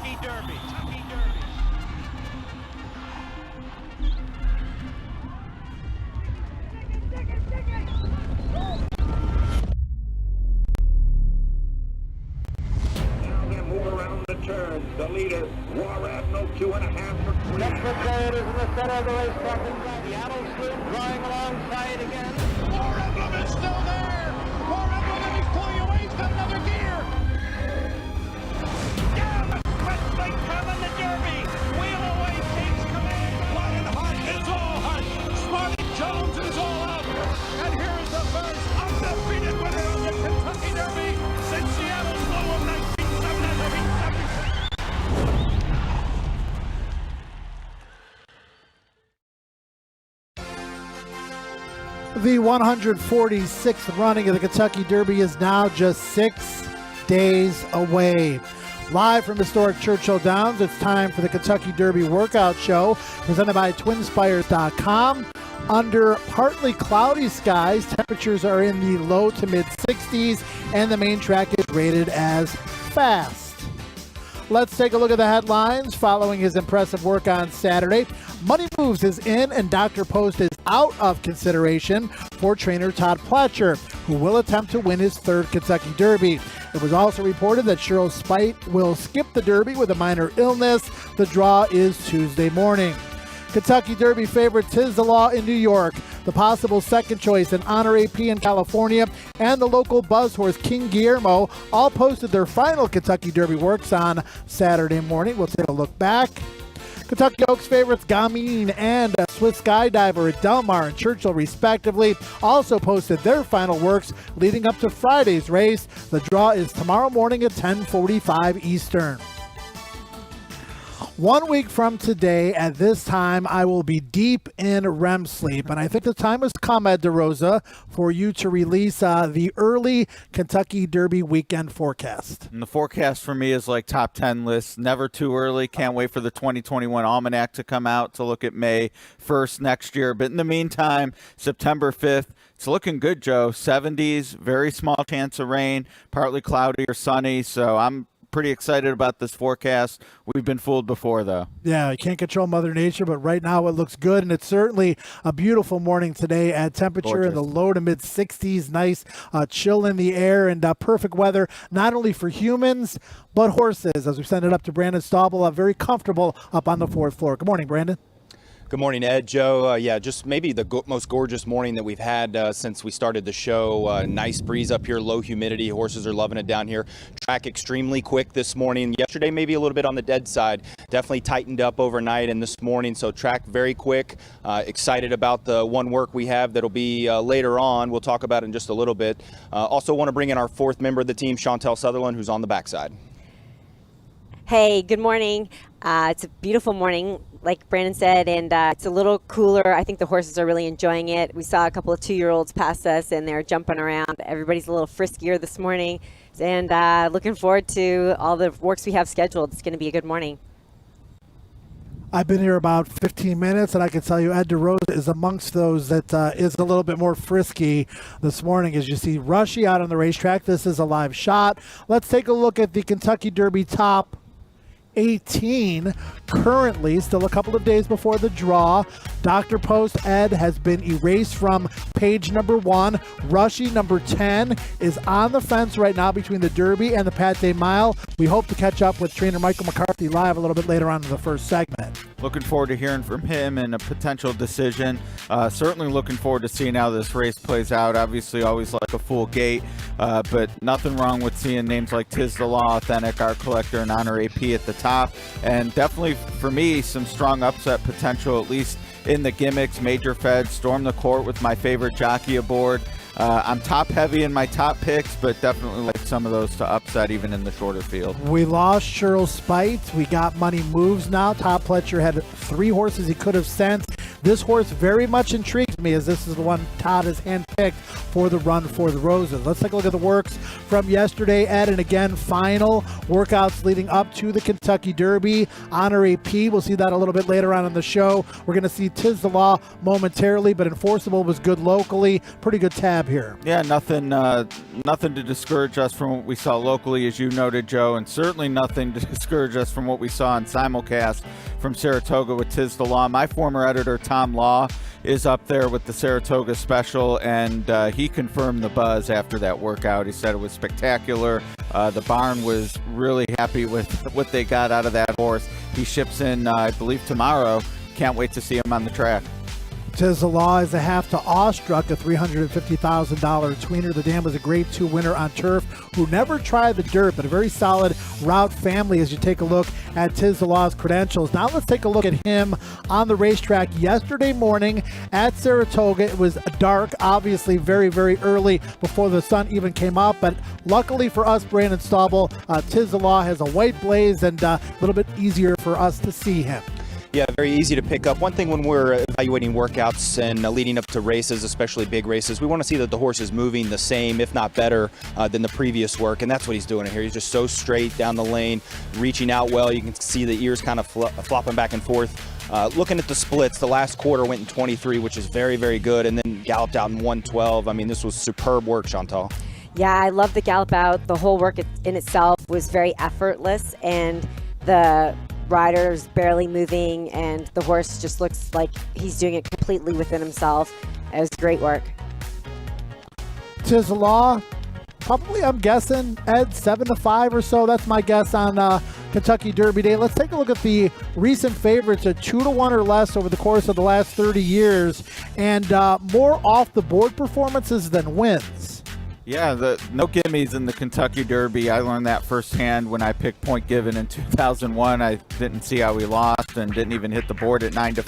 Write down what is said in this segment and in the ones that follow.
Kentucky Derby. Now they move around the turn. The leader, War Admiral, 2.5 for 3. Next is in the center of the racetrack. Seattle Sloop drawing alongside again. War Emblem is still there. War Emblem is pulling away. He's got another gear. Yeah, West Lake coming the Derby. Wheel away takes command. Lionheart is all hot. Smarty Jones is all out. And here's the first undefeated winner of the Kentucky Derby since Seattle Slow of 1976. The 146th running of the Kentucky Derby is now just 6 days away. Live from historic Churchill Downs, it's time for the Kentucky Derby Workout Show, presented by TwinSpires.com. Under partly cloudy skies, temperatures are in the low to mid 60s, and the main track is rated as fast. Let's take a look at the headlines. Following his impressive work on Saturday, Money Moves is in and Dr. Post is out of consideration for trainer Todd Pletcher, who will attempt to win his third Kentucky Derby. It was also reported that Cheryl Spite will skip the Derby with a minor illness. The draw is Tuesday morning. Kentucky Derby favorite Tiz the Law in New York, the possible second choice in Honor AP in California, and the local buzz horse King Guillermo all posted their final Kentucky Derby works on Saturday morning. We'll take a look back. Kentucky Oaks favorites Gamine and Swiss Skydiver at Del Mar and Churchill respectively also posted their final works leading up to Friday's race. The draw is tomorrow morning at 10:45 Eastern. 1 week from today, at this time, I will be deep in REM sleep, and I think the time has come, Ed DeRosa, for you to release the early Kentucky Derby weekend forecast. And the forecast for me is like top 10 lists, never too early. Can't wait for the 2021 Almanac to come out to look at May 1st next year. But in the meantime, September 5th, it's looking good, Joe. 70s, very small chance of rain, partly cloudy or sunny, so I'm pretty excited about this forecast. We've been fooled before, though. Yeah, you can't control Mother Nature, but right now it looks good, and it's certainly a beautiful morning today at temperature in the low to mid 60s. Nice chill in the air and perfect weather, not only for humans, but horses. As we send it up to Brandon Staubel, very comfortable up on the fourth floor. Good morning, Brandon. Good morning, Ed, Joe. Yeah, just maybe the most gorgeous morning that we've had since we started the show. Nice breeze up here, low humidity. Horses are loving it down here. Track extremely quick this morning. Yesterday, maybe a little bit on the dead side. Definitely tightened up overnight and this morning, so track very quick. Excited about the one work we have that'll be later on. We'll talk about it in just a little bit. Also want to bring in our fourth member of the team, Chantel Sutherland, who's on the backside. Hey, good morning. It's a beautiful morning, like Brandon said, and it's a little cooler. I think the horses are really enjoying it. We saw a couple of 2-year-olds pass us, and they're jumping around. Everybody's a little friskier this morning, and looking forward to all the works we have scheduled. It's going to be a good morning. I've been here about 15 minutes, and I can tell you Ed DeRosa is amongst those that is a little bit more frisky this morning. As you see Rushy out on the racetrack, this is a live shot. Let's take a look at the Kentucky Derby top 18 currently, still a couple of days before the draw. Dr. Post Ed has been erased from page number 1. Rushy number 10 is on the fence right now between the Derby and the Pat Day Mile. We hope to catch up with trainer Michael McCarthy live a little bit later on in the first segment. Looking forward to hearing from him and a potential decision. Certainly looking forward to seeing how this race plays out. Obviously, always like a full gate, but nothing wrong with seeing names like Tiz the Law, Authentic, Art Collector, and Honor AP at the top. And definitely, for me, some strong upset potential, at least in the gimmicks. Major Fed, Storm the Court with my favorite jockey aboard. I'm top heavy in my top picks, but definitely like some of those to upset even in the shorter field. We lost Cheryl Spite. We got Money Moves now. Todd Pletcher had 3 horses he could have sent. This horse very much intrigues me, as this is the one Todd has handpicked for the Run for the Roses. Let's take a look at the works from yesterday, Ed, and again, final workouts leading up to the Kentucky Derby. Honor AP, we'll see that a little bit later on in the show. We're going to see Tiz the Law momentarily, but Enforceable was good locally. Pretty good tab here. Yeah, nothing nothing to discourage us from what we saw locally, as you noted, Joe, and certainly nothing to discourage us from what we saw in simulcast from Saratoga with Tiz the Law. My former editor, Tom Law, is up there with the Saratoga special, and he confirmed the buzz after that workout. He said it was spectacular. The barn was really happy with what they got out of that horse. He ships in, I believe, tomorrow. Can't wait to see him on the track. Tiz the Law is a half to Awestruck, a $350,000 tweener. The dam was a Grade 2 winner on turf who never tried the dirt, but a very solid route family as you take a look at Tiz the Law's credentials. Now let's take a look at him on the racetrack yesterday morning at Saratoga. It was dark, obviously very, very early before the sun even came up, but luckily for us, Brandon Staubel, Tiz the Law has a white blaze and a little bit easier for us to see him. Yeah, very easy to pick up. One thing when we're evaluating workouts and leading up to races, especially big races, we want to see that the horse is moving the same, if not better, than the previous work, and that's what he's doing here. He's just so straight down the lane, reaching out well. You can see the ears kind of flopping back and forth. Looking at the splits, the last quarter went in 23, which is very, very good, and then galloped out in 112. I mean, this was superb work, Chantal. Yeah, I love the gallop out. The whole work in itself was very effortless, and the rider's barely moving, and the horse just looks like he's doing it completely within himself. It was great work. Tiz the Law, probably, I'm guessing, Ed, 7-5 or so. That's my guess on Kentucky Derby Day. Let's take a look at the recent favorites at 2-1 or less over the course of the last 30 years, and more off the board performances than wins. Yeah, no gimmies in the Kentucky Derby. I learned that firsthand when I picked Point Given in 2001. I didn't see how he lost and didn't even hit the board at 9-5.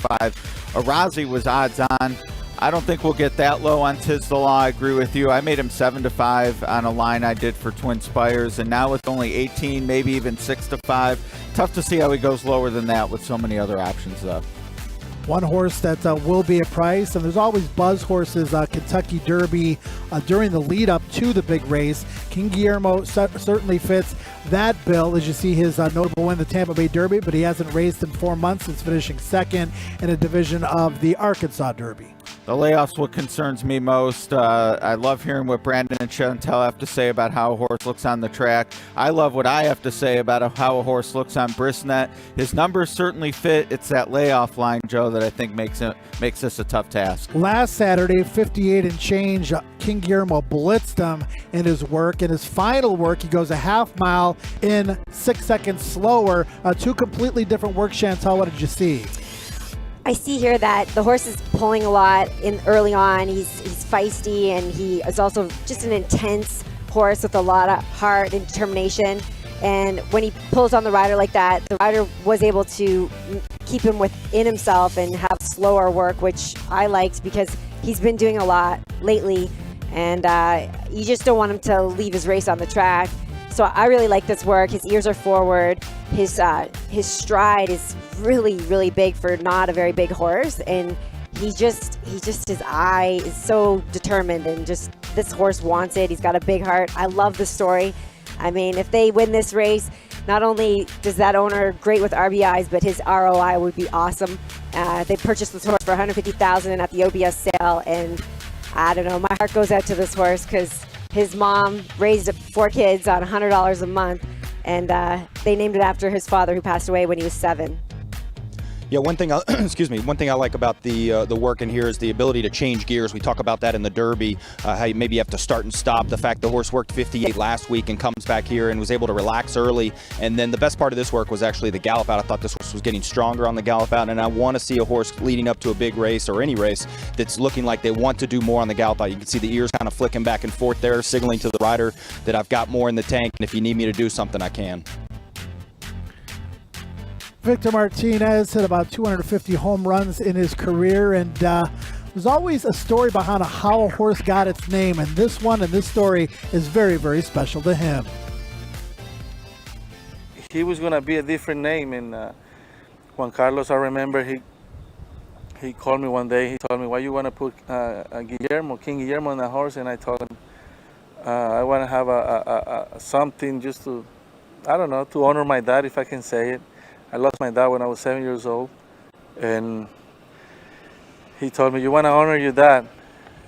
Arazi was odds on. I don't think we'll get that low on Tiz the Law. I agree with you. I made him 7-5 on a line I did for Twin Spires, and now with only 18, maybe even 6-5. Tough to see how he goes lower than that with so many other options up. One horse that will be a price, and there's always buzz horses, Kentucky Derby, during the lead up to the big race. King Guillermo certainly fits that bill, as you see his notable win, the Tampa Bay Derby, but he hasn't raced in 4 months since finishing second in a division of the Arkansas Derby. The layoff's what concerns me most. I love hearing what Brandon and Chantal have to say about how a horse looks on the track. I love what I have to say about how a horse looks on Brisnet. His numbers certainly fit. It's that layoff line, Joe, that I think makes this a tough task. Last Saturday, 58 and change, King Guillermo blitzed him in his work. In his final work, he goes a half mile in 6 seconds slower. Two completely different works. Chantal, what did you see? I see here that the horse is pulling a lot in early on. He's feisty, and he is also just an intense horse with a lot of heart and determination. And when he pulls on the rider like that, the rider was able to keep him within himself and have slower work, which I liked because he's been doing a lot lately, and you just don't want him to leave his race on the track. So I really like this work. His ears are forward. His stride is really, really big for not a very big horse, and his eye is so determined, and just this horse wants it. He's got a big heart. I love the story. I mean, if they win this race, not only does that owner great with RBIs, but his ROI would be awesome. They purchased this horse for $150,000 at the OBS sale, and I don't know, my heart goes out to this horse because his mom raised 4 kids on $100 a month, and they named it after his father, who passed away when he was 7. Yeah, one thing I like about the work in here is the ability to change gears. We talk about that in the Derby, how you maybe have to start and stop. The fact the horse worked 58 last week and comes back here and was able to relax early. And then the best part of this work was actually the gallop out. I thought this horse was getting stronger on the gallop out, and I want to see a horse leading up to a big race or any race that's looking like they want to do more on the gallop out. You can see the ears kind of flicking back and forth there, signaling to the rider that I've got more in the tank, and if you need me to do something, I can. Victor Martinez hit about 250 home runs in his career, and there's always a story behind how a horse got its name, and this story is very, very special to him. He was going to be a different name, and Juan Carlos, I remember he called me one day. He told me, why you want to put King Guillermo on the horse? And I told him, I want to have a something just to, I don't know, to honor my dad, if I can say it. I lost my dad when I was 7 years old, and he told me, you want to honor your dad,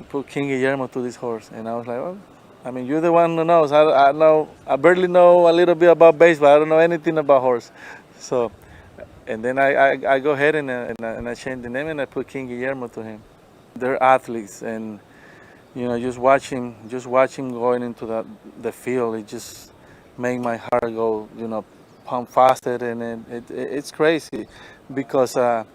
put King Guillermo to this horse. And I was like, well, I mean, you're the one who knows. I barely know a little bit about baseball. I don't know anything about horse. So, and then I go ahead and I change the name and I put King Guillermo to him. They're athletes, and just watching going into the field, it just make my heart go, pump faster, and it's crazy because I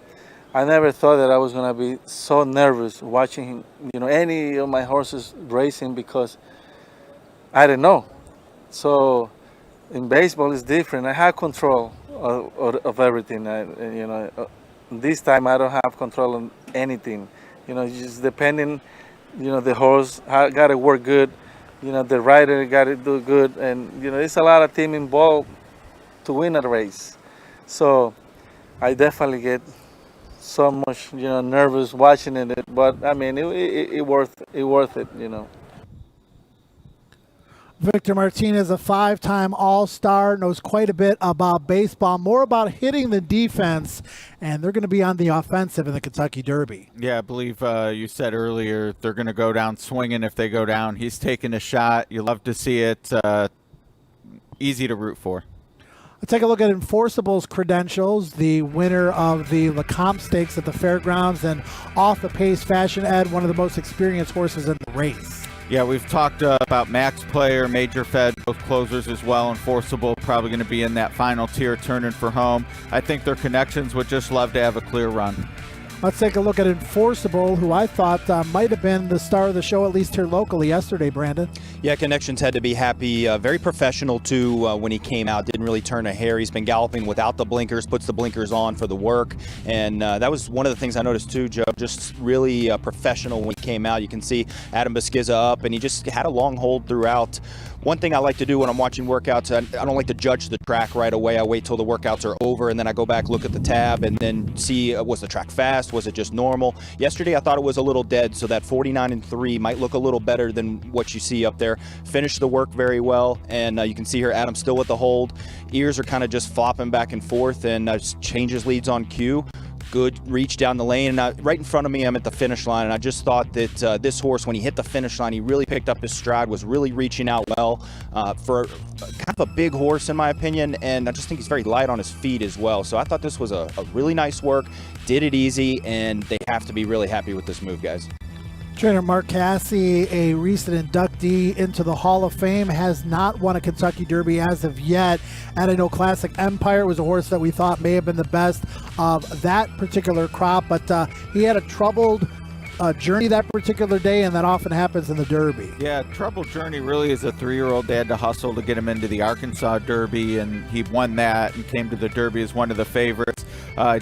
never thought that I was gonna be so nervous watching, any of my horses racing because I didn't know. So in baseball it's different. I have control of everything. This time I don't have control on anything. Just depending, the horse got to work good. The rider got to do good, and there's a lot of team involved to win a race. So I definitely get so much, nervous watching it. But I mean, it worth it. Victor Martinez, a 5-time All-Star, knows quite a bit about baseball, more about hitting the defense, and they're going to be on the offensive in the Kentucky Derby. Yeah, I believe you said earlier they're going to go down swinging if they go down. He's taking a shot. You love to see it. Easy to root for. Let's take a look at Enforceable's credentials, the winner of the Lecomte Stakes at the Fairgrounds, and off the pace fashion, Ed, one of the most experienced horses in the race. Yeah, we've talked about Max Player, Major Fed, both closers as well. Enforceable probably going to be in that final tier turning for home. I think their connections would just love to have a clear run. Let's take a look at Enforceable, who I thought might have been the star of the show, at least here locally yesterday, Brandon. Yeah, Connections had to be happy. Very professional, too, when he came out. Didn't really turn a hair. He's been galloping without the blinkers, puts the blinkers on for the work. And that was one of the things I noticed, too, Joe. Just really professional when he came out. You can see Adam Beskiza up, and he just had a long hold throughout. One thing I like to do when I'm watching workouts, I don't like to judge the track right away. I wait till the workouts are over, and then I go back, look at the tab, and then see, was the track fast? Was it just normal? Yesterday, I thought it was a little dead, so that 49-3 might look a little better than what you see up there. Finished the work very well, and you can see here Adam still with the hold. Ears are kind of just flopping back and forth, and changes leads on cue. Good reach down the lane, and right in front of me, I'm at the finish line, and I just thought that this horse, when he hit the finish line, he really picked up his stride, was really reaching out well for kind of a big horse, in my opinion, and I just think he's very light on his feet as well. So I thought this was a really nice work, did it easy, and they have to be really happy with this move, guys. Trainer Mark Casse, a recent inductee into the Hall of Fame, has not won a Kentucky Derby as of yet. And I know Classic Empire was a horse that we thought may have been the best of that particular crop, but he had a troubled journey that particular day, and that often happens in the Derby. Yeah, troubled journey really is a 3-year-old. They had to hustle to get him into the Arkansas Derby, and he won that and came to the Derby as one of the favorites.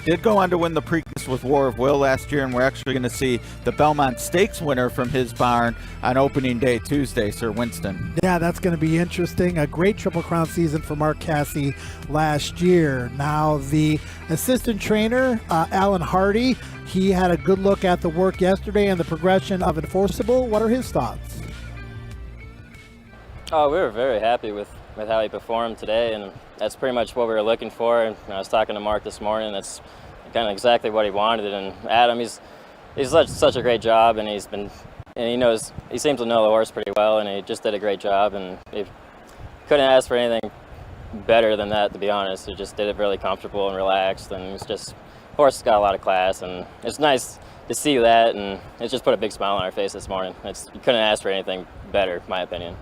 Did go on to win the Preakness with War of Will last year, and we're actually going to see the Belmont Stakes winner from his barn on opening day Tuesday, Sir Winston. Yeah, that's going to be interesting. A great Triple Crown season for Mark Casse last year. Now the assistant trainer, Alan Hardy, he had a good look at the work yesterday and the progression of Enforceable. What are his thoughts? Oh, we were very happy with how he performed today, and that's pretty much what we were looking for. And I was talking to Mark this morning. That's kind of exactly what he wanted. And Adam, he's such a great job, and he seems to know the horse pretty well, and he just did a great job. And he couldn't ask for anything better than that, to be honest. He just did it really comfortable and relaxed, and it's just horse has got a lot of class, and it's nice to see that, and it's just put a big smile on our face this morning. You couldn't ask for anything better, in my opinion.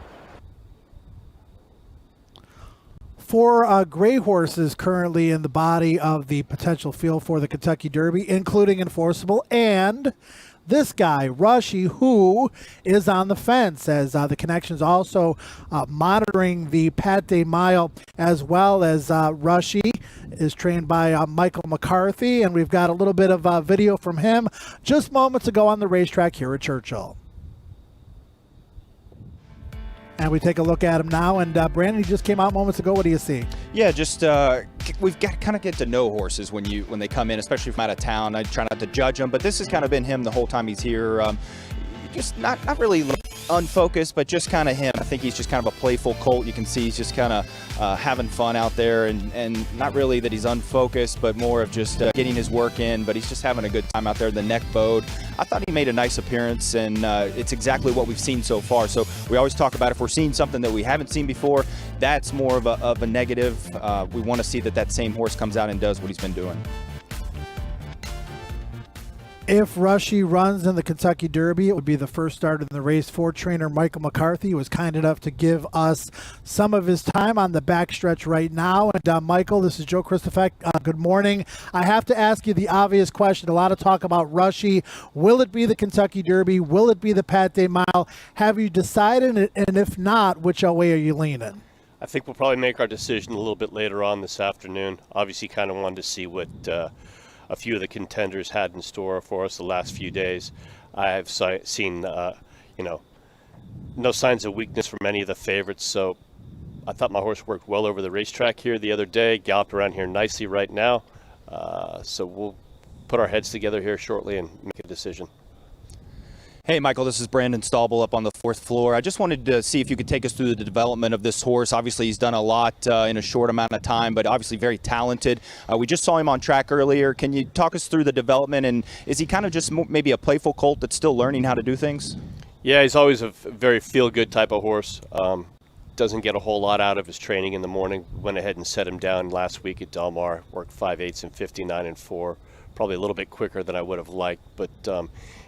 4 gray horses currently in the body of the potential field for the Kentucky Derby, including Enforceable and this guy, Rushy, who is on the fence, as the Connection's also monitoring the Pat Day Mile, as well as Rushy is trained by Michael McCarthy, and we've got a little bit of video from him just moments ago on the racetrack here at Churchill. And we take a look at him now, and Brandon, he just came out moments ago. What do you see? Yeah, just we've got kind of get to know horses when they come in, especially from out of town. I try not to judge them, but this has kind of been him the whole time he's here. Just not really unfocused, but just kind of him. I think he's just kind of a playful colt. You can see he's just kind of having fun out there, and not really that he's unfocused, but more of just getting his work in, but he's just having a good time out there. The neck bowed. I thought he made a nice appearance, and it's exactly what we've seen so far. So we always talk about if we're seeing something that we haven't seen before, that's more of a negative. We want to see that same horse comes out and does what he's been doing. If Rushy runs in the Kentucky Derby, it would be the first start in the race for trainer Michael McCarthy, who was kind enough to give us some of his time on the backstretch right now. And Michael, this is Joe Christofek. Good morning. I have to ask you the obvious question. A lot of talk about Rushy. Will it be the Kentucky Derby? Will it be the Pat Day Mile? Have you decided? And if not, which way are you leaning? I think we'll probably make our decision a little bit later on this afternoon. Obviously, kind of wanted to see what a few of the contenders had in store for us the last few days. I have seen, no signs of weakness from any of the favorites. So I thought my horse worked well over the racetrack here the other day, galloped around here nicely right now. So we'll put our heads together here shortly and make a decision. Hey, Michael, this is Brandon Staubel up on the fourth floor. I just wanted to see if you could take us through the development of this horse. Obviously, he's done a lot in a short amount of time, but obviously very talented. We just saw him on track earlier. Can you talk us through the development, and is he kind of just maybe a playful colt that's still learning how to do things? Yeah, he's always a very feel-good type of horse. Doesn't get a whole lot out of his training in the morning. Went ahead and set him down last week at Del Mar. Worked 5/8 and 59 and 4. Probably a little bit quicker than I would have liked, but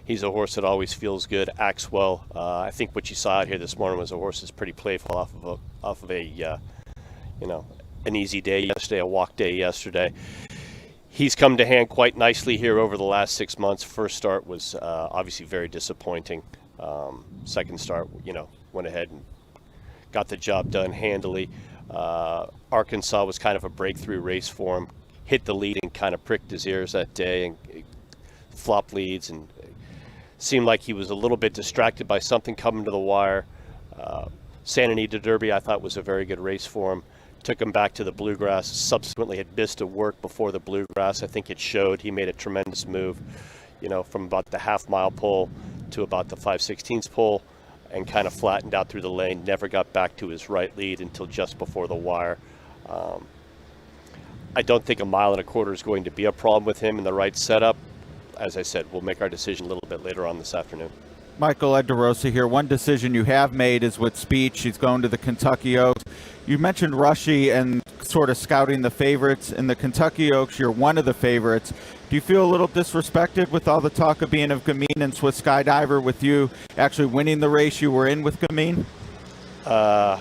he's a horse that always feels good, acts well. I think what you saw out here this morning was a horse that's pretty playful off of an easy day yesterday, a walk day yesterday. He's come to hand quite nicely here over the last 6 months. First start was obviously very disappointing. Second start, went ahead and got the job done handily. Arkansas was kind of a breakthrough race for him. Hit the lead and kind of pricked his ears that day and flopped leads, and seemed like he was a little bit distracted by something coming to the wire. Santa Anita Derby I thought was a very good race for him. Took him back to the Bluegrass, subsequently had missed a work before the Bluegrass. I think it showed. He made a tremendous move, from about the half-mile pull to about the 5/16 pull, and kind of flattened out through the lane. Never got back to his right lead until just before the wire. I don't think 1.25 miles is going to be a problem with him in the right setup. As I said, we'll make our decision a little bit later on this afternoon. Michael Ed DeRosa here. One decision you have made is with Speech. He's going to the Kentucky Oaks. You mentioned Rushy and sort of scouting the favorites. In the Kentucky Oaks, you're one of the favorites. Do you feel a little disrespected with all the talk of being of Gamine and Swiss Skydiver, with you actually winning the race you were in with Gamine? No.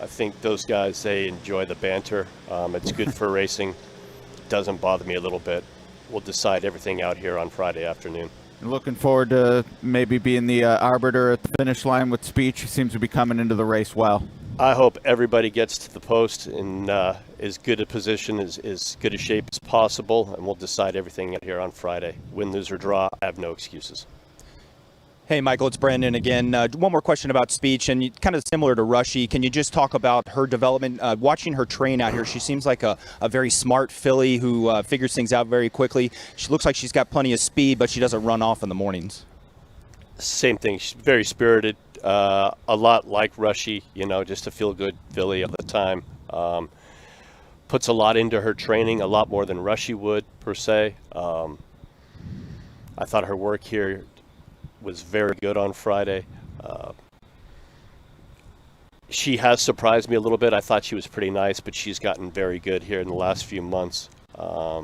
I think those guys, they enjoy the banter. It's good for racing. Doesn't bother me a little bit. We'll decide everything out here on Friday afternoon. Looking forward to maybe being the arbiter at the finish line with Speech. He seems to be coming into the race well. I hope everybody gets to the post in as good a position, as good a shape as possible, and we'll decide everything out here on Friday. Win, lose, or draw, I have no excuses. Hey, Michael, it's Brandon again. One more question about Speech, and kind of similar to Rushy. Can you just talk about her development? Watching her train out here, she seems like a very smart filly who figures things out very quickly. She looks like she's got plenty of speed, but she doesn't run off in the mornings. Same thing. She's very spirited, a lot like Rushy, just a feel-good filly all the time. Puts a lot into her training, a lot more than Rushy would, per se. I thought her work here was very good on Friday. She has surprised me a little bit. I thought she was pretty nice, but she's gotten very good here in the last few months. Her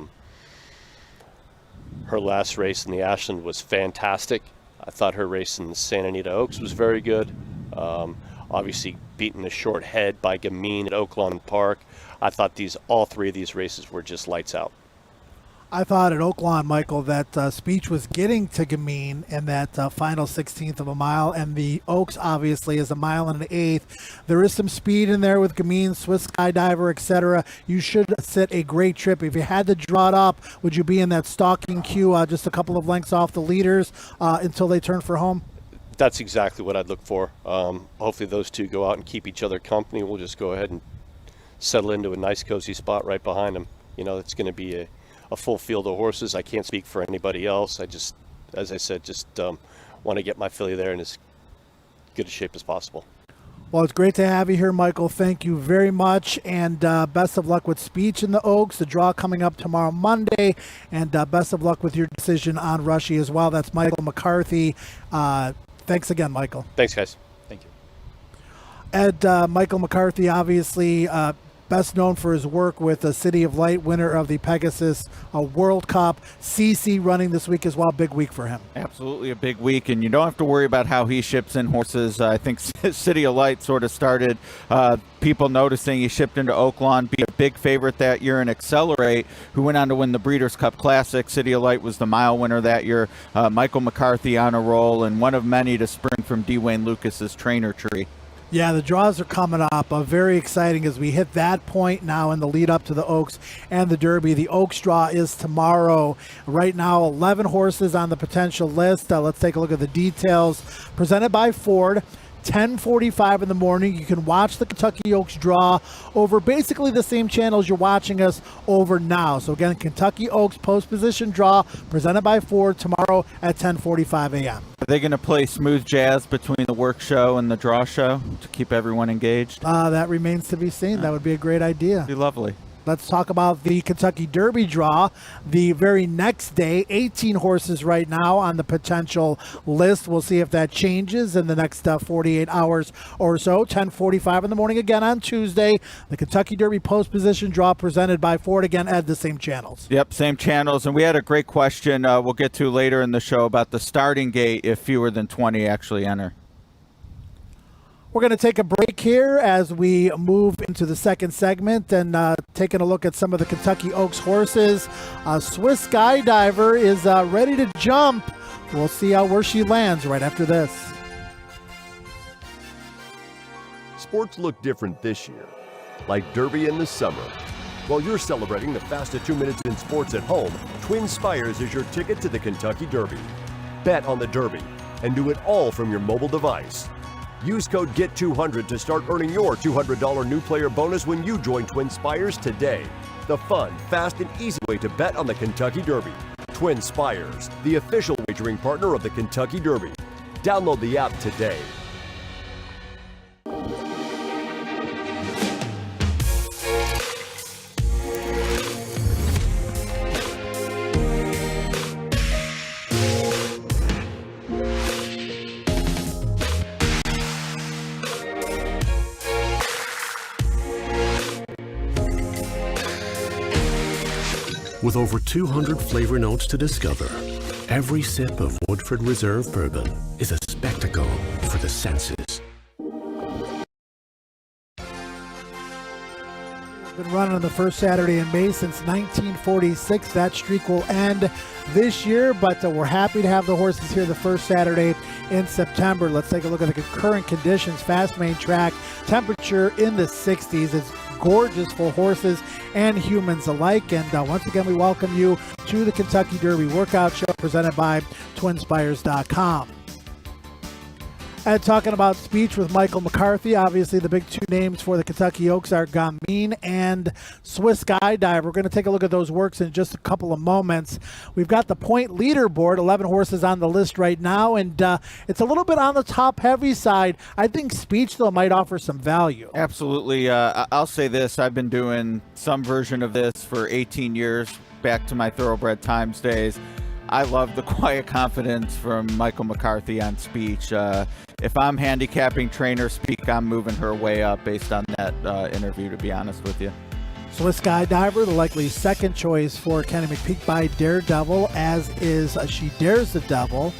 last race in the Ashland was fantastic. I thought her race in the Santa Anita Oaks was very good. Obviously beaten a short head by Gamine at Oaklawn Park. I thought all three of these races were just lights out. I thought at Oaklawn, Michael, that Speech was getting to Gamine in that final 16th of a mile, and the Oaks obviously is 1 1/8 miles. There is some speed in there with Gamine, Swiss Skydiver, etc. You should set a great trip. If you had to draw it up, would you be in that stalking queue just a couple of lengths off the leaders until they turn for home? That's exactly what I'd look for. Hopefully those two go out and keep each other company. We'll just go ahead and settle into a nice cozy spot right behind them. It's going to be a full field of horses. I can't speak for anybody else. As I said, want to get my filly there in as good a shape as possible. Well, it's great to have you here, Michael. Thank you very much, and best of luck with Speech in the Oaks, the draw coming up tomorrow, Monday, and best of luck with your decision on Rushy as well. That's Michael McCarthy. Thanks again, Michael. Thanks, guys. Thank you. Ed, Michael McCarthy, obviously best known for his work with the City of Light, winner of the Pegasus World Cup. CC running this week as well. Big week for him. Absolutely a big week, and you don't have to worry about how he ships in horses. I think City of Light sort of started people noticing. He shipped into Oaklawn, be a big favorite that year, and Accelerate, who went on to win the Breeders' Cup Classic. City of Light was the mile winner that year. Michael McCarthy on a roll, and one of many to spring from D. Wayne Lucas's trainer tree. Yeah, the draws are coming up. Very exciting as we hit that point now in the lead up to the Oaks and the Derby. The Oaks draw is tomorrow. Right now, 11 horses on the potential list. Let's take a look at the details. Presented by Ford. 10:45 in the morning. You can watch the Kentucky Oaks draw over basically the same channels you're watching us over now. So again, Kentucky Oaks post position draw presented by Ford tomorrow at 10:45 a.m. Are they going to play smooth jazz between the work show and the draw show to keep everyone engaged? That remains to be seen. That would be a great idea. Be lovely. Let's talk about the Kentucky Derby draw. The very next day, 18 horses right now on the potential list. We'll see if that changes in the next 48 hours or so. 10:45 in the morning again on Tuesday. The Kentucky Derby post position draw presented by Ford. Again, at the same channels. Yep, same channels. And we had a great question we'll get to later in the show about the starting gate if fewer than 20 actually enter. We're going to take a break here as we move into the second segment and taking a look at some of the Kentucky Oaks horses. Swiss Skydiver is ready to jump. We'll see where she lands right after this. Sports look different this year, like Derby in the summer. While you're celebrating the fastest 2 minutes in sports at home, Twin Spires is your ticket to the Kentucky Derby. Bet on the Derby and do it all from your mobile device. Use code GET200 to start earning your $200 new player bonus when you join Twin Spires today. The fun, fast, and easy way to bet on the Kentucky Derby. Twin Spires, the official wagering partner of the Kentucky Derby. Download the app today. With over 200 flavor notes to discover, every sip of Woodford Reserve Bourbon is a spectacle for the senses. Been running on the first Saturday in May since 1946. That streak will end this year, but we're happy to have the horses here the first Saturday in September. Let's take a look at the current conditions. Fast main track, temperature in the 60s. It's gorgeous for horses and humans alike. And once again, we welcome you to the Kentucky Derby Workout Show presented by TwinSpires.com. And talking about Speech with Michael McCarthy, obviously the big two names for the Kentucky Oaks are Gamine and Swiss Skydiver. We're going to take a look at those works in just a couple of moments. We've got the point leaderboard, 11 horses on the list right now, and it's a little bit on the top-heavy side. I think Speech, though, might offer some value. Absolutely. I'll say this. I've been doing some version of this for 18 years, back to my Thoroughbred Times days. I love the quiet confidence from Michael McCarthy on Speech. If I'm handicapping trainer Speak, I'm moving her way up based on that interview, to be honest with you. Swiss Skydiver, the likely second choice for Kenny McPeak by Daredevil, as is She Dares the Devil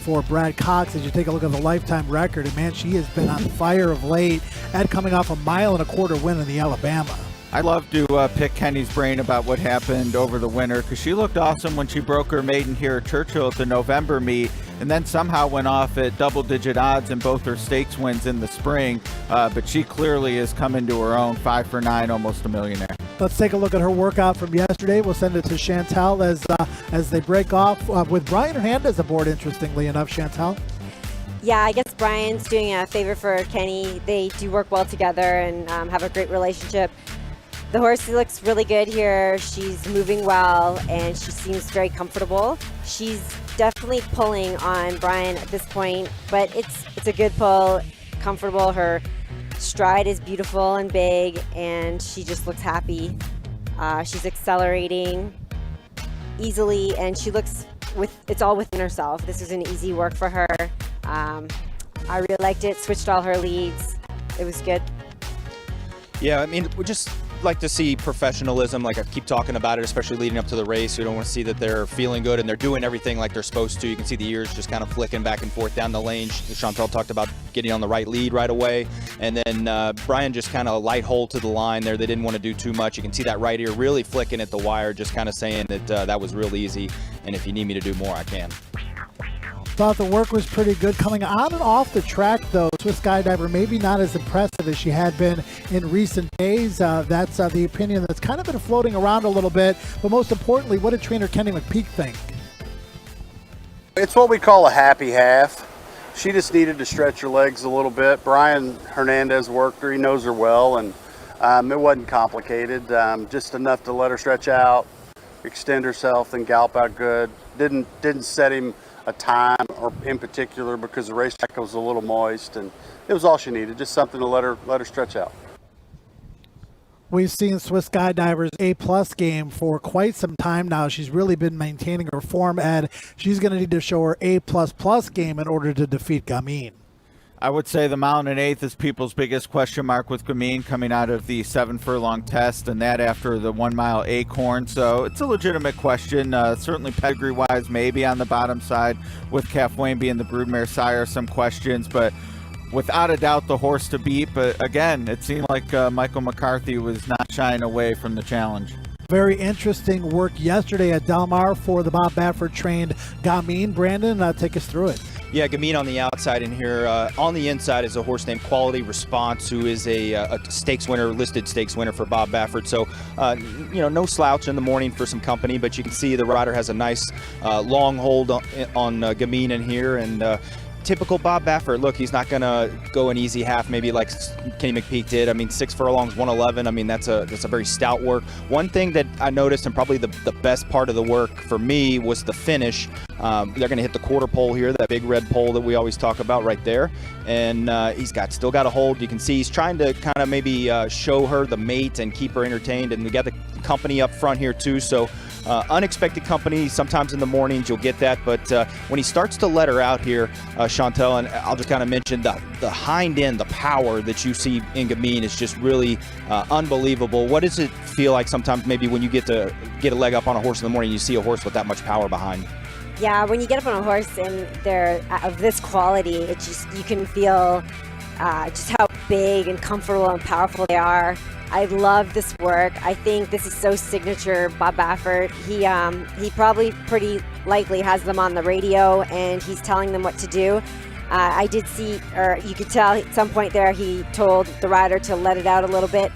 for Brad Cox. As you take a look at the lifetime record, and man, she has been on fire of late, and coming off a 1.25 mile win in the Alabama. I'd love to pick Kenny's brain about what happened over the winter, because she looked awesome when she broke her maiden here at Churchill at the November meet, and then somehow went off at double-digit odds in both her stakes wins in the spring. But she clearly is coming to her own, 5 for 9, almost a millionaire. Let's take a look at her workout from yesterday. We'll send it to Chantal as they break off with Brian Hernandez aboard, interestingly enough. Chantal? Yeah, I guess Brian's doing a favor for Kenny. They do work well together and have a great relationship. The horse looks really good here. She's moving well, and she seems very comfortable. She's definitely pulling on Brian at this point, but it's a good pull, comfortable. Her stride is beautiful and big, and she just looks happy. She's accelerating easily, and she looks it's all within herself. This was an easy work for her. I really liked it. Switched all her leads. It was good. Yeah, I mean, we just like to see professionalism, like I keep talking about it, especially leading up to the race. We don't want to see that they're feeling good and they're doing everything like they're supposed to. You can see the ears just kind of flicking back and forth down the lane. Chantal talked about getting on the right lead right away. And then Brian just kind of light hold to the line there. They didn't want to do too much. You can see that right ear really flicking at the wire, just kind of saying that that was real easy. And if you need me to do more, I can. Thought the work was pretty good. Coming on and off the track, though, Swiss Skydiver maybe not as impressive as she had been in recent days. That's the opinion that's kind of been floating around a little bit. But most importantly, what did trainer Kenny McPeak think? It's what we call a happy half. She just needed to stretch her legs a little bit. Brian Hernandez worked her. He knows her well, and it wasn't complicated. Just enough to let her stretch out, extend herself, and gallop out good. Didn't set him a time or in particular because the racetrack was a little moist, and it was all she needed, just something to let her stretch out. We've seen Swiss Skydiver's A+ game for quite some time now. She's really been maintaining her form, and she's going to need to show her A++ game in order to defeat Gamine. I would say the mile and 1/8 is people's biggest question mark with Gamine coming out of the 7 furlong test, and that after the 1 mile acorn. So it's a legitimate question. Certainly pedigree-wise, maybe on the bottom side with Calf Wayne being the broodmare sire, some questions, but without a doubt the horse to beat. But again, it seemed like Michael McCarthy was not shying away from the challenge. Very interesting work yesterday at Del Mar for the Bob Baffert trained Gamine. Brandon, take us through it. Yeah, Gamine on the outside in here. On the inside is a horse named Quality Response, who is a stakes winner, listed stakes winner for Bob Baffert. So, no slouch in the morning for some company, but you can see the rider has a nice long hold on Gamine in here, and typical Bob Baffert. Look, he's not going to go an easy half, maybe like Kenny McPeak did. I mean, 6 furlongs, 111. I mean, that's a very stout work. One thing that I noticed, and probably the best part of the work for me, was the finish. They're going to hit the quarter pole here, that big red pole that we always talk about right there. And he's still got a hold. You can see he's trying to kind of maybe show her the mate and keep her entertained. And we got the company up front here too. So unexpected company. Sometimes in the mornings you'll get that. But when he starts to let her out here, Chantal, and I'll just kind of mention the hind end, the power that you see in Gamine is just really unbelievable. What does it feel like sometimes maybe when you get a leg up on a horse in the morning, you see a horse with that much power behind? Yeah, when you get up on a horse and they're of this quality, you can feel just how big and comfortable and powerful they are. I love this work. I think this is so signature Bob Baffert. He probably pretty likely has them on the radio and he's telling them what to do. I did see, or you could tell at some point there, he told the rider to let it out a little bit.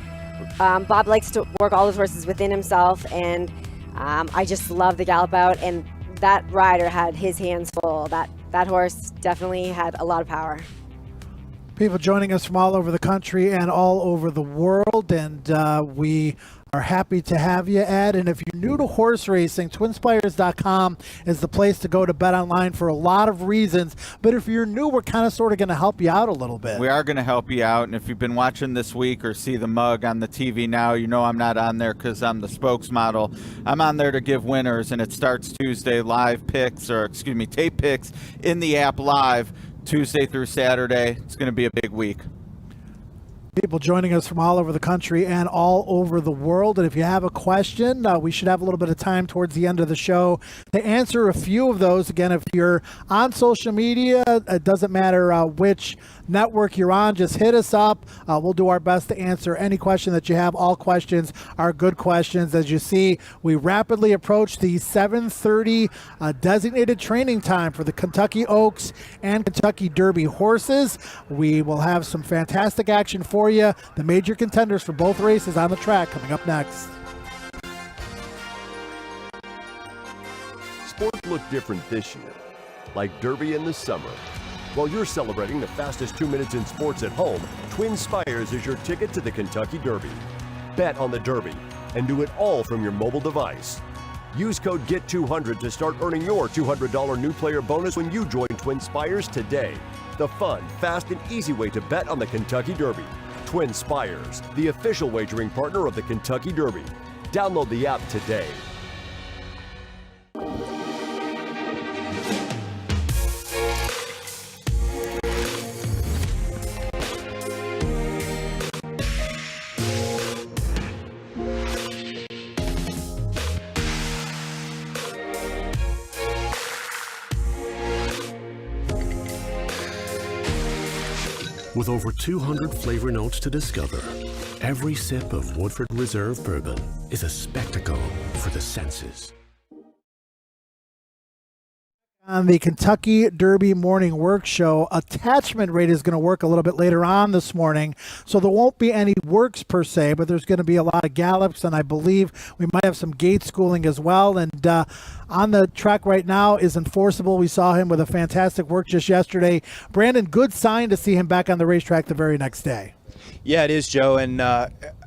Bob likes to work all his horses within himself, and I just love the gallop out, and that rider had his hands full. That horse definitely had a lot of power. People joining us from all over the country and all over the world, and we are happy to have you, Ed. And if you're new to horse racing, TwinSpires.com is the place to go to bet online for a lot of reasons. But if you're new, we're kind of sort of going to help you out a little bit. We are going to help you out. And if you've been watching this week or see the mug on the TV now, you know I'm not on there because I'm the spokesmodel. I'm on there to give winners, and it starts Tuesday, tape picks in the app live, Tuesday through Saturday. It's going to be a big week. People joining us from all over the country and all over the world. And if you have a question, we should have a little bit of time towards the end of the show to answer a few of those. Again, if you're on social media, it doesn't matter which network you're on, just hit us up. We'll do our best to answer any question that you have. All questions are good questions. As you see, we rapidly approach the 7:30 designated training time for the Kentucky Oaks and Kentucky Derby horses. We will have some fantastic action for you. The major contenders for both races on the track coming up next. Sports look different this year, like Derby in the summer. While you're celebrating the fastest 2 minutes in sports at home, Twin Spires is your ticket to the Kentucky Derby. bet on the Derby, and do it all from your mobile device. Use code GET200 to start earning your $200 new player bonus when you join Twin Spires today. The fun, fast, and easy way to bet on the Kentucky Derby. Twin Spires, the official wagering partner of the Kentucky Derby. Download the app today. With over 200 flavor notes to discover, every sip of Woodford Reserve bourbon is a spectacle for the senses. On the Kentucky Derby Morning Work Show, attachment rate is going to work a little bit later on this morning, so there won't be any works per se, but there's going to be a lot of gallops, and I believe we might have some gate schooling as well. And on the track right now is Enforceable. We saw him with a fantastic work just yesterday. Brandon, good sign to see him back on the racetrack the very next day. Yeah, it is, Joe, and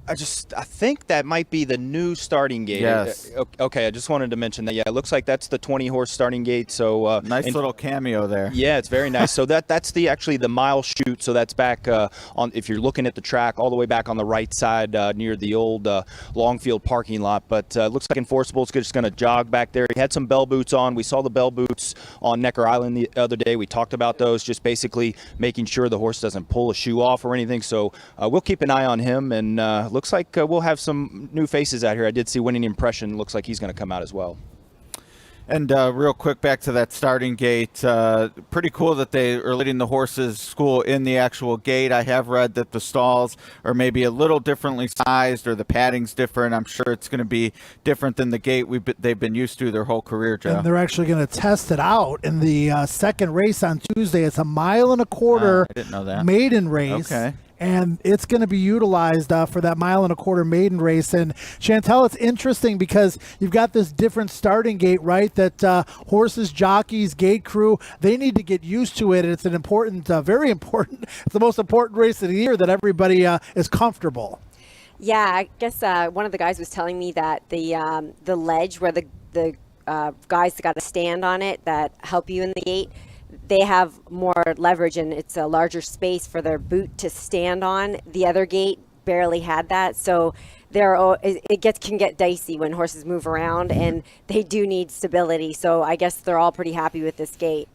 I think that might be the new starting gate. Yes. Okay, I just wanted to mention that. Yeah, it looks like that's the 20-horse starting gate. So nice little cameo there. Yeah, it's very nice. So that's actually the mile chute. So that's back on, if you're looking at the track, all the way back on the right side near the old Longfield parking lot. But it looks like Enforceable is just going to jog back there. He had some bell boots on. We saw the bell boots on Necker Island the other day. We talked about those, just basically making sure the horse doesn't pull a shoe off or anything. So we'll keep an eye on him, and looks like we'll have some new faces out here. I did see Winning Impression. Looks like he's going to come out as well. And real quick, back to that starting gate. Pretty cool that they are letting the horses school in the actual gate. I have read that the stalls are maybe a little differently sized, or the padding's different. I'm sure it's going to be different than the gate they've been used to their whole career, Joe. And they're actually going to test it out in the second race on Tuesday. It's a 1.25 mile I didn't know that. maiden race. Okay. And it's going to be utilized for that 1.25 mile maiden race. And Chantel, it's interesting because you've got this different starting gate, right? That horses, jockeys, gate crew, they need to get used to it. And it's an important, very important, it's the most important race of the year that everybody is comfortable. Yeah, I guess one of the guys was telling me that the ledge where the guys that got to stand on it that help you in the gate, they have more leverage, and it's a larger space for their boot to stand on. The other gate barely had that, so can get dicey when horses move around, and they do need stability. So I guess they're all pretty happy with this gate.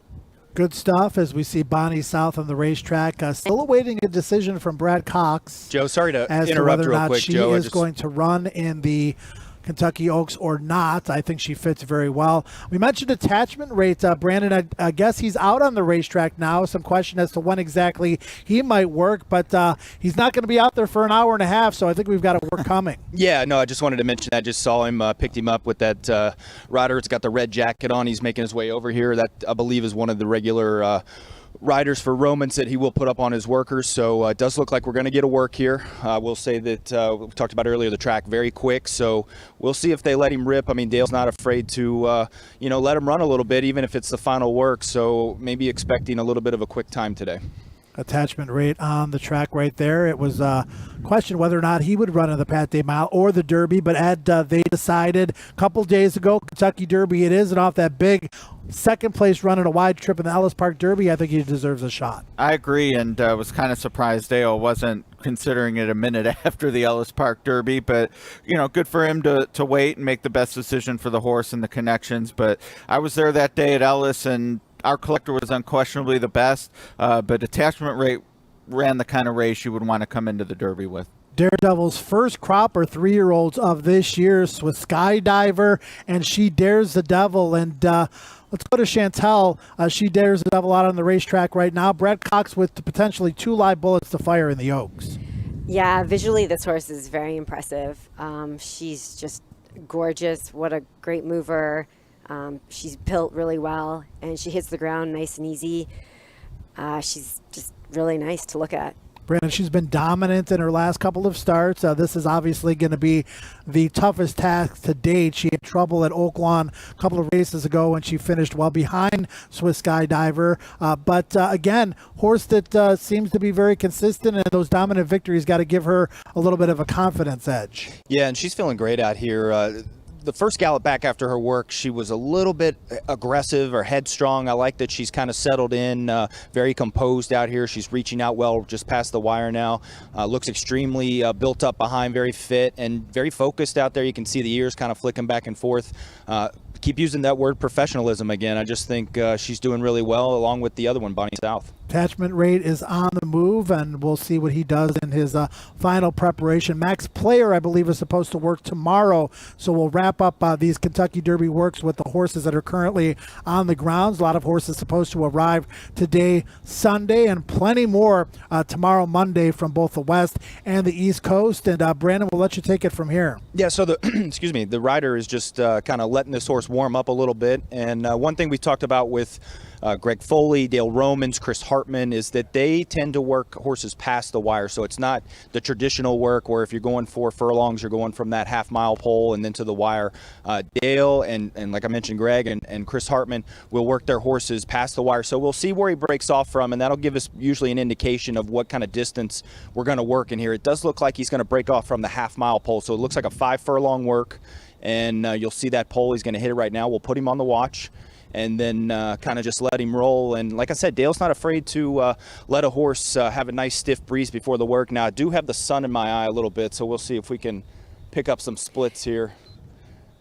Good stuff as we see Bonnie South on the racetrack. Still awaiting a decision from Brad Cox. Joe, sorry to as interrupt to whether or real not quick, she Joe. is going to run in the Kentucky Oaks or not. I think she fits very well. We mentioned attachment rate. Brandon, I guess he's out on the racetrack now. Some question as to when exactly he might work, but he's not going to be out there for an hour and a half, so I think we've got a work coming. Yeah, no, I just wanted to mention that. Just saw him, picked him up with that rider. It's got the red jacket on. He's making his way over here. That, I believe, is one of the regular riders for Romans that he will put up on his workers. So it does look like we're going to get a work here. We'll say that we talked about earlier, the track very quick, so we'll see if they let him rip. I mean, Dale's not afraid to let him run a little bit, even if it's the final work, so maybe expecting a little bit of a quick time today. Attachment rate on the track right there. It was a question whether or not he would run in the Pat Day Mile or the Derby, but they decided a couple days ago, Kentucky Derby it is, and off that big second place run in a wide trip in the Ellis Park Derby, I think he deserves a shot. I agree, and was kind of surprised Dale wasn't considering it a minute after the Ellis Park Derby, but good for him to wait and make the best decision for the horse and the connections. But I was there that day at Ellis, and our collector was unquestionably the best, but attachment rate ran the kind of race you would want to come into the Derby with. Daredevil's first crop or 3-year-olds of this year with Skydiver, and She Dares the Devil. And let's go to Chantel. She Dares the Devil out on the racetrack right now. Brad Cox with potentially 2 live bullets to fire in the Oaks. Yeah, visually this horse is very impressive. She's just gorgeous. What a great mover. She's built really well, and she hits the ground nice and easy. She's just really nice to look at. Brandon, she's been dominant in her last couple of starts. This is obviously going to be the toughest task to date. She had trouble at Oaklawn a couple of races ago when she finished well behind Swiss Skydiver. But again, horse that seems to be very consistent, and those dominant victories got to give her a little bit of a confidence edge. Yeah, and she's feeling great out here. The first gallop back after her work, she was a little bit aggressive or headstrong. I like that she's kind of settled in, very composed out here. She's reaching out well just past the wire now. Looks extremely built up behind, very fit and very focused out there. You can see the ears kind of flicking back and forth. Keep using that word professionalism again. I just think she's doing really well along with the other one, Bonnie South. Attachment Rate is on the move, and we'll see what he does in his final preparation. Max Player, I believe, is supposed to work tomorrow, so we'll wrap up these Kentucky Derby works with the horses that are currently on the grounds. A lot of horses supposed to arrive today, Sunday, and plenty more tomorrow, Monday, from both the West and the East Coast. And Brandon, we'll let you take it from here. Yeah, so the excuse me, the rider is just kind of letting this horse warm up a little bit. And one thing we talked about with Greg Foley, Dale Romans, Chris Hartman, is that they tend to work horses past the wire. So it's not the traditional work where if you're going 4 furlongs, you're going from that half-mile pole and then to the wire. Dale and like I mentioned, Greg and Chris Hartman will work their horses past the wire. So we'll see where he breaks off from, and that'll give us usually an indication of what kind of distance we're going to work in here. It does look like he's going to break off from the half-mile pole. So it looks like a 5 furlong work, and you'll see that pole. He's going to hit it right now. We'll put him on the watch and then kind of just let him roll. And like I said, Dale's not afraid to let a horse have a nice stiff breeze before the work. Now, I do have the sun in my eye a little bit, so we'll see if we can pick up some splits here.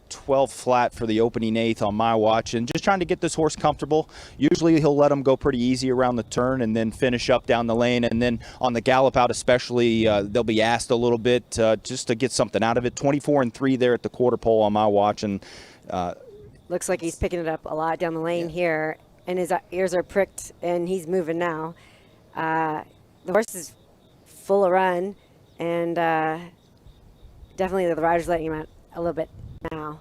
12 flat for the opening eighth on my watch, and just trying to get this horse comfortable. Usually he'll let him go pretty easy around the turn and then finish up down the lane, and then on the gallop out especially, they'll be asked a little bit just to get something out of it. 24-3 there at the quarter pole on my watch, and looks like he's picking it up a lot down the lane here, and his ears are pricked, and he's moving now. The horse is full of run, and definitely the rider's letting him out a little bit now.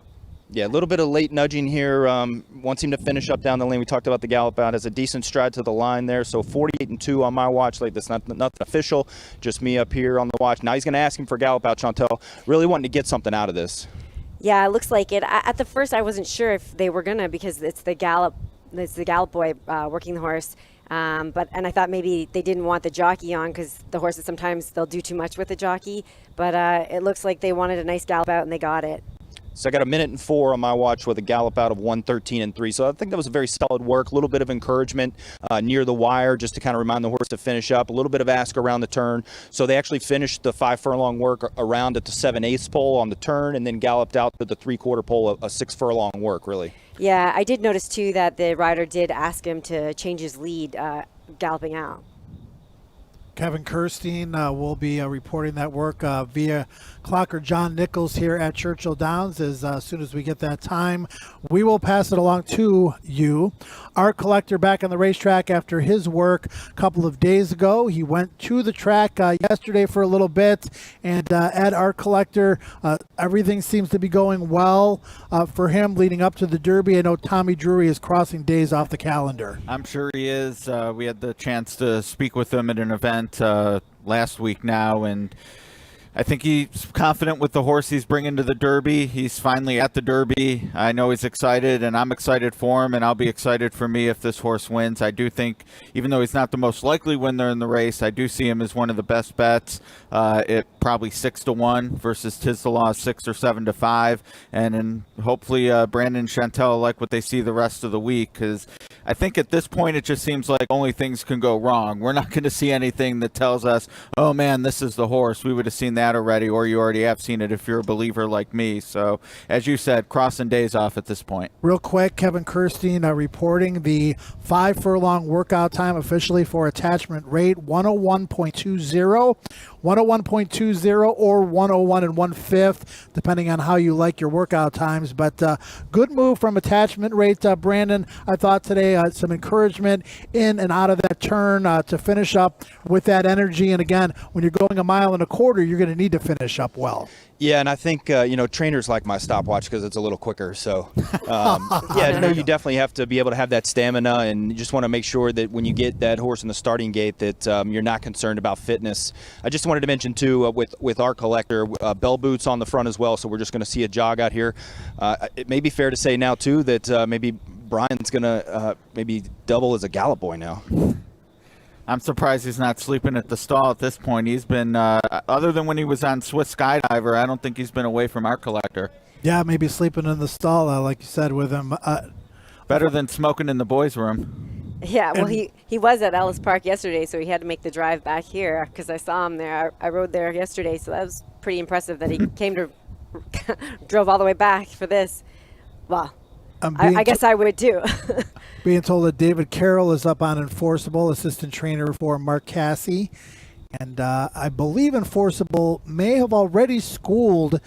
Yeah, a little bit of late nudging here. Wants him to finish up down the lane. We talked about the gallop out. Has a decent stride to the line there. So 48-2 on my watch. Like, that's nothing official. Just me up here on the watch. Now he's going to ask him for gallop out, Chantel. Really wanting to get something out of this. Yeah, it looks like it. At the first, I wasn't sure if they were gonna, because it's the gallop boy working the horse. And I thought maybe they didn't want the jockey on, because the horses sometimes they'll do too much with the jockey. But it looks like they wanted a nice gallop out, and they got it. So I got 1:04 on my watch with a gallop out of 1:13-3. So I think that was a very solid work. A little bit of encouragement near the wire just to kind of remind the horse to finish up. A little bit of ask around the turn. So they actually finished the 5 furlong work around at the 7/8 pole on the turn, and then galloped out to the 3/4 pole, a 6 furlong work, really. Yeah, I did notice too that the rider did ask him to change his lead galloping out. Kevin Kirstein will be reporting that work via clocker John Nichols here at Churchill Downs. As soon as we get that time, we will pass it along to you. Art Collector back on the racetrack after his work a couple of days ago. He went to the track yesterday for a little bit, and at Art Collector, everything seems to be going well for him leading up to the Derby. I know Tommy Drury is crossing days off the calendar. I'm sure he is. We had the chance to speak with him at an event last week now, and I think he's confident with the horse he's bringing to the Derby. He's finally at the Derby. I know he's excited, and I'm excited for him, and I'll be excited for me if this horse wins. I do think, even though he's not the most likely winner in the race, I do see him as one of the best bets at probably 6-1 versus Tiz the Law 6 or 7-5. And hopefully Brandon and Chantel like what they see the rest of the week, because I think at this point it just seems like only things can go wrong. We're not going to see anything that tells us, oh man, this is the horse. We would have seen that already, or you already have seen it if you're a believer like me. So as you said, crossing days off at this point. Real quick, Kevin Kirstein reporting the 5 furlong workout time officially for Attachment Rate, 101.20, 101.20 or 101 1/5, depending on how you like your workout times. But good move from Attachment Rate, Brandon. I thought today some encouragement in and out of that turn to finish up with that energy. And again, when you're going 1.25 miles, you're going to need to finish up well. Yeah, and I think, trainers like my stopwatch because it's a little quicker. So, you definitely have to be able to have that stamina, and you just want to make sure that when you get that horse in the starting gate that you're not concerned about fitness. I just wanted to mention, too, with our collector, bell boots on the front as well, so we're just going to see a jog out here. It may be fair to say now, too, that maybe Brian's going to maybe double as a gallop boy now. I'm surprised he's not sleeping at the stall at this point. He's been, other than when he was on Swiss Skydiver, I don't think he's been away from our collector. Yeah, maybe sleeping in the stall, like you said, with him. Better than smoking in the boys' room. Yeah, well, he was at Ellis Park yesterday, so he had to make the drive back here because I saw him there. I rode there yesterday, so that was pretty impressive that he drove all the way back for this. Well, I guess I would too. Being told that David Carroll is up on Enforceable, assistant trainer for Mark Casse. And I believe Enforceable may have already schooled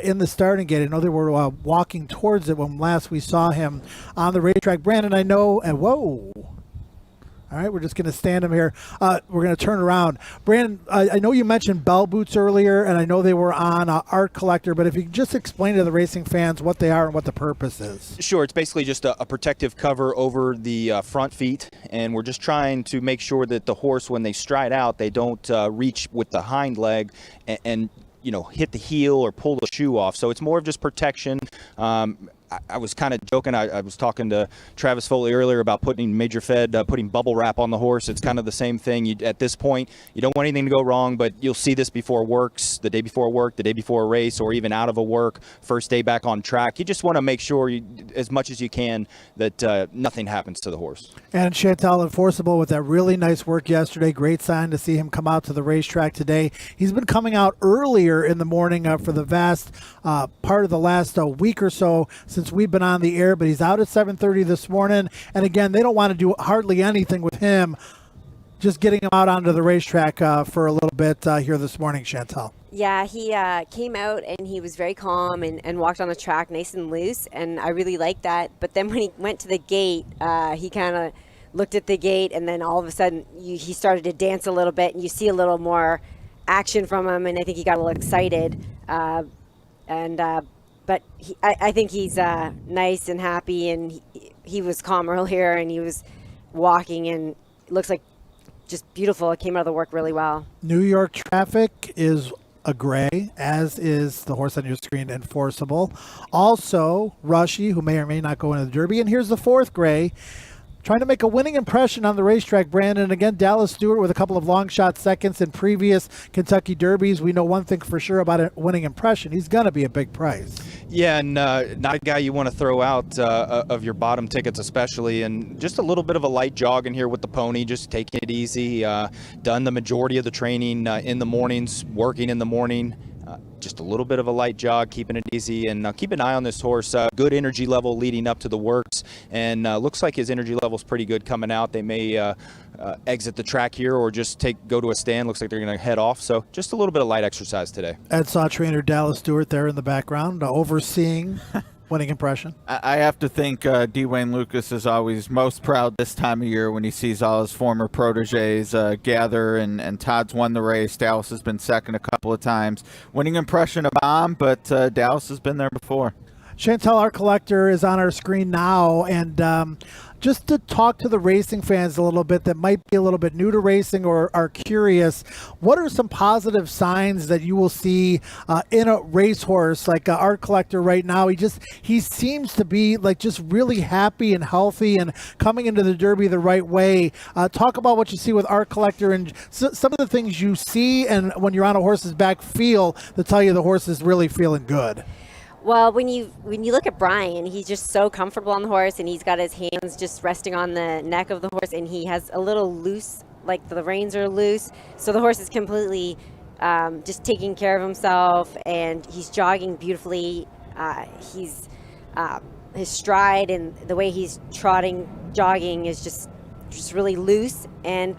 in the starting gate. I know they were walking towards it when last we saw him on the racetrack. Brandon, I know, and whoa. All right, we're just going to stand him here. We're going to turn around. Brandon, I know you mentioned bell boots earlier, and I know they were on Art Collector, but if you could just explain to the racing fans what they are and what the purpose is. Sure, it's basically just a protective cover over the front feet, and we're just trying to make sure that the horse, when they stride out, they don't reach with the hind leg and hit the heel or pull the shoe off. So it's more of just protection. I was kind of joking. I was talking to Travis Foley earlier about putting Major Fed, putting bubble wrap on the horse. It's kind of the same thing. At this point, you don't want anything to go wrong, but you'll see this before works, the day before work, the day before a race, or even out of a work, first day back on track. You just want to make sure, as much as you can, that nothing happens to the horse. And Chantal Enforceable with that really nice work yesterday. Great sign to see him come out to the racetrack today. He's been coming out earlier in the morning for the vast part of the last week or so since we've been on the air, but he's out at 7:30 this morning. And again, they don't want to do hardly anything with him, just getting him out onto the racetrack for a little bit here this morning, Chantal. Yeah, he came out and he was very calm and walked on the track nice and loose, and I really liked that. But then when he went to the gate, he kind of looked at the gate, and then all of a sudden he started to dance a little bit, and you see a little more action from him, and I think he got a little excited. But I think he's nice and happy, and he was calm earlier, and he was walking, and it looks like just beautiful. It came out of the work really well. New York Traffic is a gray, as is the horse on your screen, Enforceable. Also, Rushy, who may or may not go into the Derby. And here's the fourth gray, trying to make a winning impression on the racetrack, Brandon. Again, Dallas Stewart with a couple of long shot seconds in previous Kentucky Derbies. We know one thing for sure about a winning impression. He's going to be a big price. Yeah, and not a guy you want to throw out of your bottom tickets especially. And just a little bit of a light jog in here with the pony, just taking it easy. Done the majority of the training in the mornings, working in the morning. Just a little bit of a light jog, keeping it easy, and keep an eye on this horse. Good energy level leading up to the works, and looks like his energy level is pretty good coming out. They may exit the track here or just go to a stand. Looks like they're going to head off, so just a little bit of light exercise today. Ed saw trainer Dallas Stewart there in the background, overseeing winning impression. I have to think D. Wayne Lucas is always most proud this time of year when he sees all his former proteges gather, and Todd's won the race. Dallas has been second a couple of times. Winning impression a bomb, but Dallas has been there before. Chantal, our collector, is on our screen now, and just to talk to the racing fans a little bit that might be a little bit new to racing or are curious, what are some positive signs that you will see in a racehorse like our collector right now? He seems to be like just really happy and healthy and coming into the Derby the right way. Talk about what you see with our collector and some of the things you see and when you're on a horse's back feel that tell you the horse is really feeling good. Well, when you look at Brian, he's just so comfortable on the horse, and he's got his hands just resting on the neck of the horse, and he has a little loose, like the reins are loose, so the horse is completely just taking care of himself, and he's jogging beautifully. His stride and the way he's jogging is just really loose, and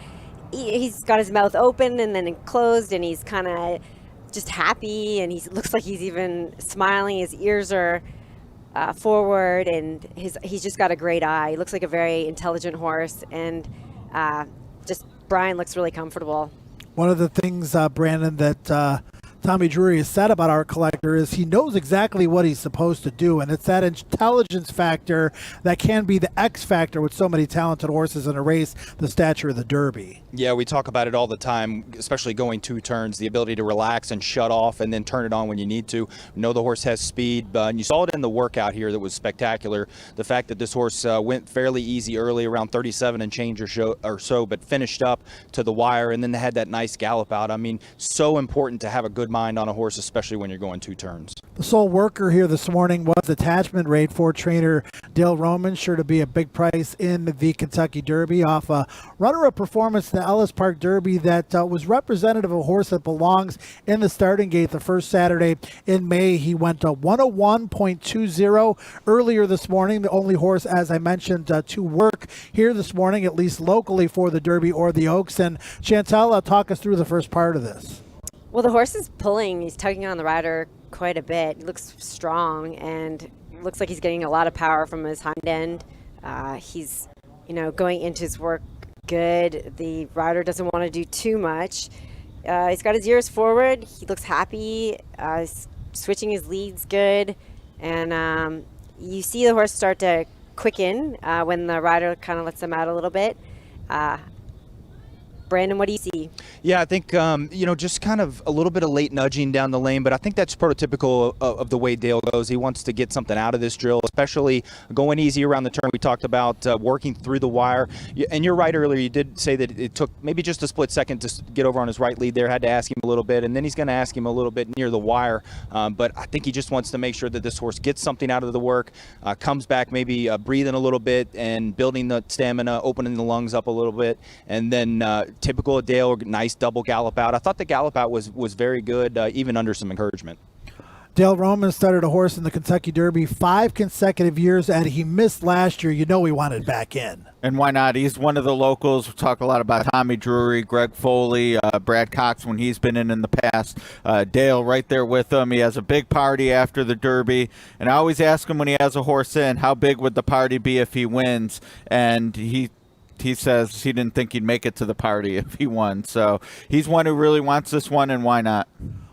he's got his mouth open and then closed, and he's kind of just happy, and he looks like he's even smiling. His ears are forward, and he's just got a great eye. He looks like a very intelligent horse, and just Brian looks really comfortable. One of the things, Brandon, that Tommy Drury has said about Art Collector is he knows exactly what he's supposed to do, and it's that intelligence factor that can be the X factor with so many talented horses in a race the stature of the Derby. Yeah, we talk about it all the time, especially going 2 turns, the ability to relax and shut off and then turn it on when you need to. We know the horse has speed, and you saw it in the workout here that was spectacular. The fact that this horse went fairly easy early, around 37 and change or so, but finished up to the wire, and then they had that nice gallop out. I mean, so important to have a good mind on a horse, especially when you're going 2 turns. The sole worker here this morning was attachment rate for trainer Dale Roman, sure to be a big price in the Kentucky Derby, off a runner-up performance in the Ellis Park Derby that was representative of a horse that belongs in the starting gate the first Saturday in May. He went 101.20 earlier this morning, the only horse, as I mentioned, to work here this morning, at least locally for the Derby or the Oaks. And Chantel, talk us through the first part of this. Well, the horse is pulling. He's tugging on the rider quite a bit. He looks strong and looks like he's getting a lot of power from his hind end. He's, going into his work good. The rider doesn't want to do too much. He's got his ears forward. He looks happy. He's switching his leads good. And you see the horse start to quicken when the rider kind of lets him out a little bit. Brandon, what do you see? Yeah, I think, just kind of a little bit of late nudging down the lane, but I think that's prototypical of the way Dale goes. He wants to get something out of this drill, especially going easy around the turn. We talked about working through the wire. And you're right, earlier, you did say that it took maybe just a split second to get over on his right lead there. Had to ask him a little bit, and then he's going to ask him a little bit near the wire. But I think he just wants to make sure that this horse gets something out of the work, comes back maybe breathing a little bit and building the stamina, opening the lungs up a little bit, and then typical of Dale, nice double gallop out. I thought the gallop out was very good, even under some encouragement. Dale Roman started a horse in the Kentucky Derby 5 consecutive years, and he missed last year. He wanted back in. And why not? He's one of the locals. We talk a lot about Tommy Drury, Greg Foley, Brad Cox when he's been in the past. Dale right there with him. He has a big party after the Derby. And I always ask him when he has a horse in, how big would the party be if he wins? And he says he didn't think he'd make it to the party if he won. So he's one who really wants this one, and why not?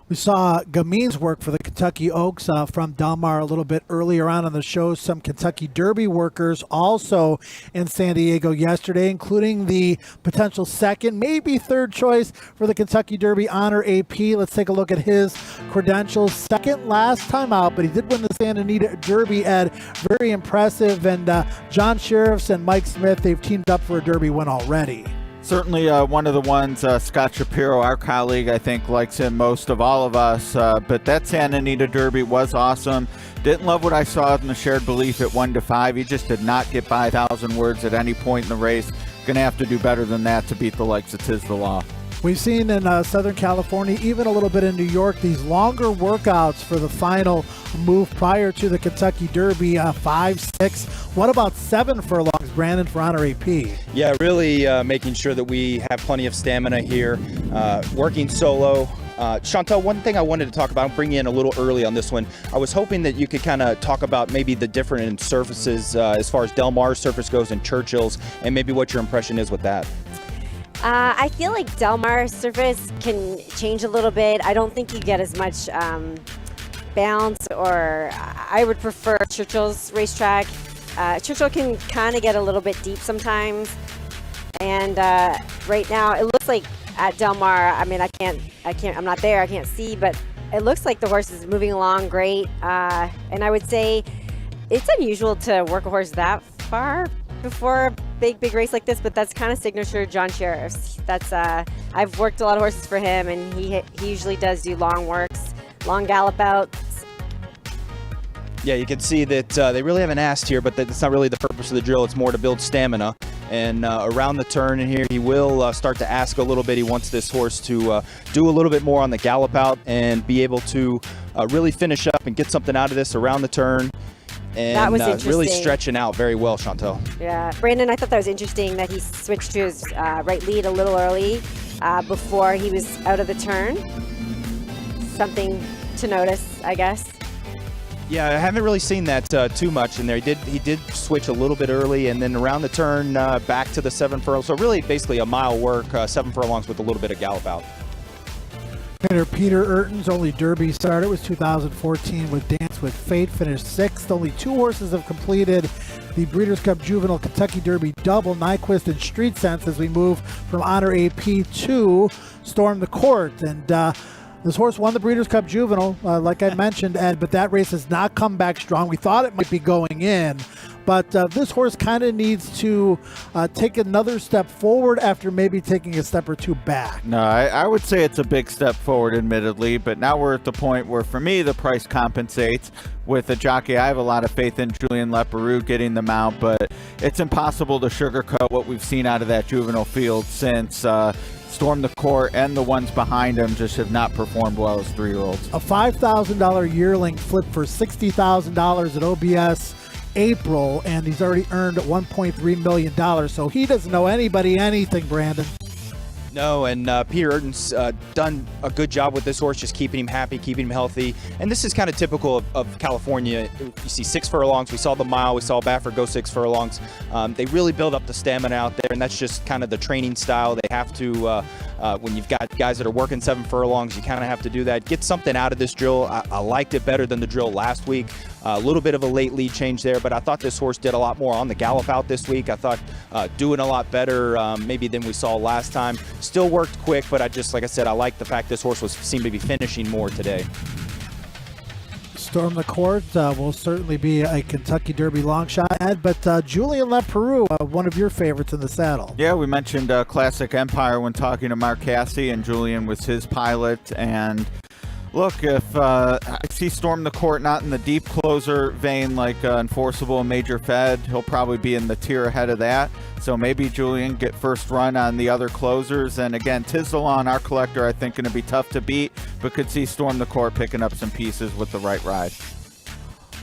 We saw Gamin's work for the Kentucky Oaks from Del Mar a little bit earlier on the show. Some Kentucky Derby workers also in San Diego yesterday, including the potential second, maybe third choice for the Kentucky Derby, Honor AP. Let's take a look at his credentials. Second last time out, but he did win the Santa Anita Derby, Ed. Very impressive. And John Sheriffs and Mike Smith, they've teamed up for a Derby win already. Certainly one of the ones, Scott Shapiro, our colleague, I think likes him most of all of us. But that Santa Anita Derby was awesome. Didn't love what I saw in the shared belief at 1-5. He just did not get by 1,000 words at any point in the race. Going to have to do better than that to beat the likes of Tiz the Law. We've seen in Southern California, even a little bit in New York, these longer workouts for the final move prior to the Kentucky Derby, 5, 6. What about 7 furlongs, Brandon, for Honor AP? Yeah, really making sure that we have plenty of stamina here, working solo. Chantel, one thing I wanted to talk about, I'll bring you in a little early on this one. I was hoping that you could kind of talk about maybe the different surfaces as far as Del Mar's surface goes and Churchill's, and maybe what your impression is with that. I feel like Del Mar's surface can change a little bit. I don't think you get as much bounce, or I would prefer Churchill's racetrack. Churchill can kind of get a little bit deep sometimes, and right now it looks like at Del Mar, I mean, I'm not there, I can't see, but it looks like the horse is moving along great, and I would say it's unusual to work a horse that far before a big race like this, but that's kind of signature John Sheriff's. That's I've worked a lot of horses for him, and he usually does do long works, long gallop outs. Yeah, you can see that they really haven't asked here, but that's not really the purpose of the drill. It's more to build stamina. And around the turn in here, he will start to ask a little bit. He wants this horse to do a little bit more on the gallop out and be able to really finish up and get something out of this around the turn. And that was interesting. Really stretching out very well, Chantel. Yeah, Brandon, I thought that was interesting that he switched to his right lead a little early before he was out of the turn. Something to notice, I guess. Yeah, I haven't really seen that too much in there. He did switch a little bit early, and then around the turn back to the 7 furlongs. So really basically a mile work, 7 furlongs with a little bit of gallop out. Trainer Peter Urton's only Derby starter was 2014 with Dance with Fate, finished 6th. Only 2 horses have completed the Breeders' Cup Juvenile Kentucky Derby double, Nyquist and Street Sense, as we move from Honor AP to Storm the Court. And this horse won the Breeders' Cup Juvenile, like I mentioned, Ed, but that race has not come back strong. We thought it might be going in, but this horse kind of needs to take another step forward after maybe taking a step or 2 back. No, I would say it's a big step forward, admittedly, but now we're at the point where, for me, the price compensates. With a jockey, I have a lot of faith in Julien Leparoux getting the mount, but it's impossible to sugarcoat what we've seen out of that juvenile field since Storm the Court and the ones behind him just have not performed well as 3-year-olds. A $5,000 yearling flipped for $60,000 at OBS April, and he's already earned $1.3 million, so he doesn't know anybody anything, Brandon. No, and Peter Urton's done a good job with this horse, just keeping him happy, keeping him healthy. And this is kind of typical of California. You see 6 furlongs. We saw the mile. We saw Baffert go 6 furlongs. They really build up the stamina out there, and that's just kind of the training style. They have to, when you've got guys that are working 7 furlongs, you kind of have to do that. Get something out of this drill. I liked it better than the drill last week. A little bit of a late lead change there, but I thought this horse did a lot more on the gallop out this week. I thought doing a lot better maybe than we saw last time. Still worked quick, but like I said, I like the fact this horse seemed to be finishing more today. Storm the Court will certainly be a Kentucky Derby long shot, Ed, but Julien Leparoux, one of your favorites in the saddle. Yeah, we mentioned Classic Empire when talking to Mark Casse, and Julien was his pilot, and look, if I see Storm the Court not in the deep closer vein like Enforceable and Major Fed, he'll probably be in the tier ahead of that. So maybe Julien get first run on the other closers. And again, Tiz the Law and our collector, I think, going to be tough to beat, but could see Storm the Court picking up some pieces with the right ride.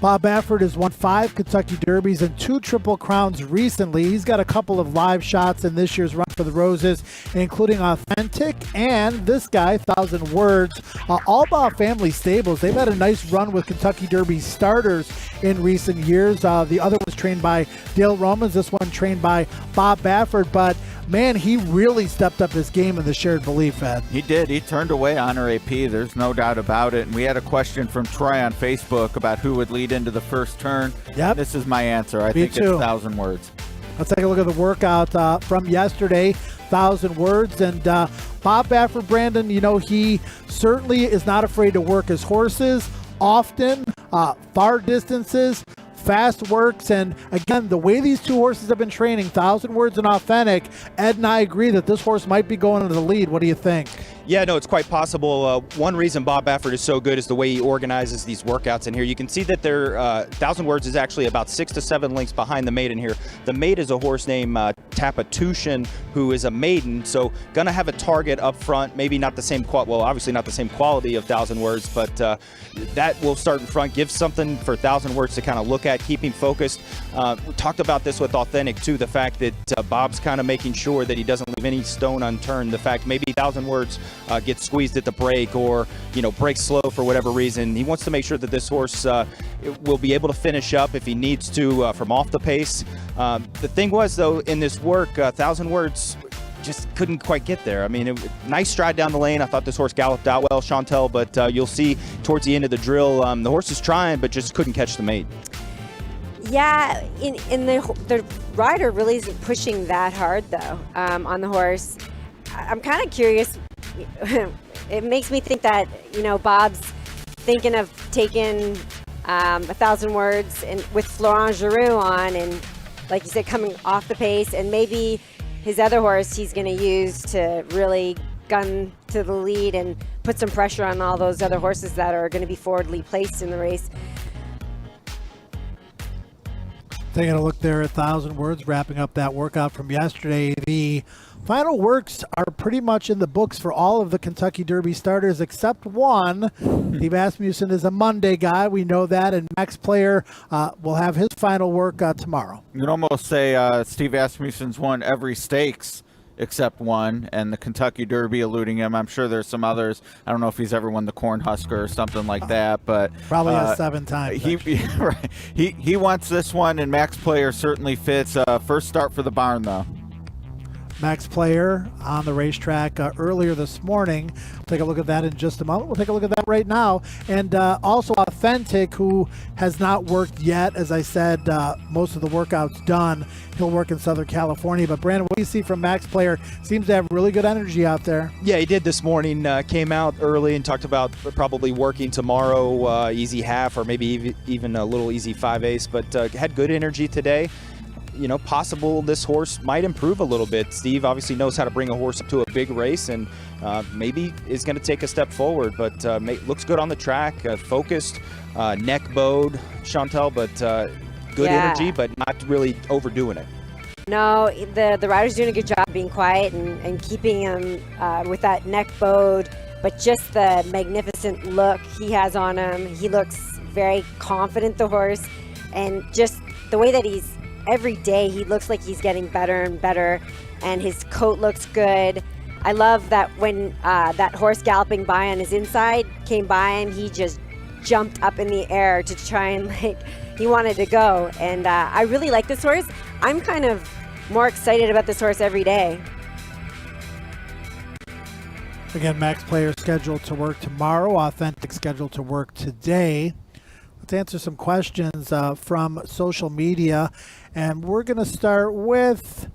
Bob Baffert has won 5 Kentucky Derbies and 2 Triple Crowns recently. He's got a couple of live shots in this year's Run for the Roses, including Authentic and this guy, 1,000 Words. All Bob family stables. They've had a nice run with Kentucky Derby starters in recent years. The other was trained by Dale Romans. This one trained by Bob Baffert. But man, he really stepped up his game in the shared belief, Ed. He did. He turned away Honor AP. There's no doubt about it. And we had a question from Troy on Facebook about who would lead into the first turn. Yep. This is my answer. I think it's 1,000 Words. Let's take a look at the workout from yesterday, 1,000 Words. And Bob Baffert, Brandon, he certainly is not afraid to work his horses often, far distances, fast works. And again, the way these 2 horses have been training, 1,000 Words and Authentic, Ed and I agree that this horse might be going into the lead. What do you think? Yeah, no, it's quite possible. One reason Bob Baffert is so good is the way he organizes these workouts in here. You can see that their 1,000 Words is actually about 6 to 7 lengths behind the maiden here. The mate is a horse named Tapatushin, who is a maiden, so gonna have a target up front. Maybe not the same obviously not the same quality of 1,000 Words, but that will start in front, give something for 1,000 Words to kind of look at, keep him focused. We talked about this with Authentic too, the fact that Bob's kind of making sure that he doesn't leave any stone unturned. The fact maybe 1,000 Words gets squeezed at the break, or breaks slow for whatever reason. He wants to make sure that this horse will be able to finish up if he needs to from off the pace. The thing was, though, in this work, 1,000 Words just couldn't quite get there. I mean, nice stride down the lane. I thought this horse galloped out well, Chantel, but you'll see towards the end of the drill, the horse is trying, but just couldn't catch the mate. Yeah, in the rider really isn't pushing that hard, though, on the horse. I'm kind of curious. It makes me think that, Bob's thinking of taking 1,000 Words and with Florent Giroux on, and like you said, coming off the pace, and maybe his other horse he's going to use to really gun to the lead and put some pressure on all those other horses that are going to be forwardly placed in the race. Taking a look there at 1,000 Words, wrapping up that workout from yesterday. The final works are pretty much in the books for all of the Kentucky Derby starters except one. Steve Asmussen is a Monday guy. We know that. And Max Player will have his final work tomorrow. You can almost say Steve Asmussen's won every stakes except one, and the Kentucky Derby eluding him. I'm sure there's some others. I don't know if he's ever won the Cornhusker or something like that, but probably has 7 times. He wants this one, and Max Player certainly fits. First start for the barn, though. Max Player on the racetrack earlier this morning. We'll take a look at that in just a moment. We'll take a look at that right now. And also Authentic, who has not worked yet. As I said, most of the workouts done. He'll work in Southern California. But Brandon, what do you see from Max Player? Seems to have really good energy out there. Yeah, he did this morning. Came out early and talked about probably working tomorrow, easy half or maybe even a little easy 5/8, but had good energy today. You know, possible this horse might improve a little bit. Steve obviously knows how to bring a horse up to a big race, and maybe is going to take a step forward, but looks good on the track, focused, neck bowed, Chantel, but good energy, but not really overdoing it. No, the rider's doing a good job being quiet and keeping him with that neck bowed, but just the magnificent look he has on him. He looks very confident, the horse, and just the way that he's every day, he looks like he's getting better and better, and his coat looks good. I love that when that horse galloping by on his inside came by him, he just jumped up in the air to try and he wanted to go. And I really like this horse. I'm kind of more excited about this horse every day. Again, Max Player scheduled to work tomorrow. Authentic scheduled to work today. Let's answer some questions from social media. And we're going to start with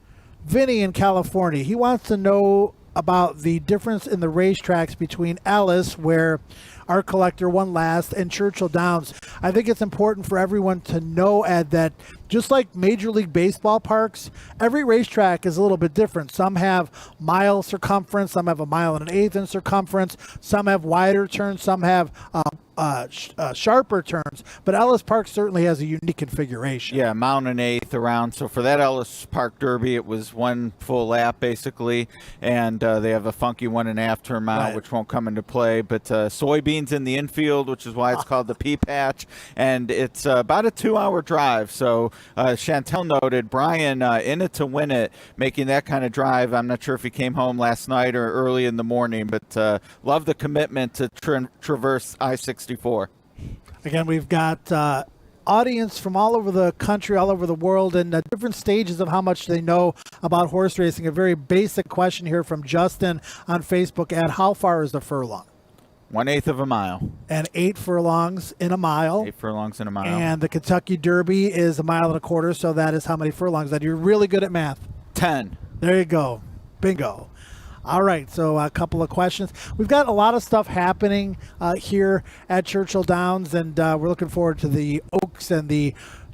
Vinny in California. He wants to know about the difference in the racetracks between Ellis, where our collector won last, and Churchill Downs. I think it's important for everyone to know, Ed, that just like Major League Baseball parks, every racetrack is a little bit different. Some have mile circumference, some have a 1 1/8 in circumference, some have wider turns, some have sharper turns, but Ellis Park certainly has a unique configuration. Yeah, 1 1/8 around. So for that Ellis Park Derby, it was one full lap basically, and they have a funky 1 1/2 turn mile, right, which won't come into play. But soybeans in the infield, which is why it's called the pea patch, and it's about a 2-hour drive. So Chantel noted Brian in it to win it, making that kind of drive. I'm not sure if he came home last night or early in the morning, but love the commitment to traverse I-64. Again, we've got audience from all over the country, all over the world, and different stages of how much they know about horse racing. A very basic question here from Justin on Facebook at how far is the furlong? 1/8 of a mile. And 8 furlongs in a mile. 8 furlongs in a mile. And the Kentucky Derby is 1.25 miles, so that is how many furlongs? That you're really good at math. 10. There you go. Bingo. All right, so a couple of questions. We've got a lot of stuff happening here at Churchill Downs, and we're looking forward to the Oaks and the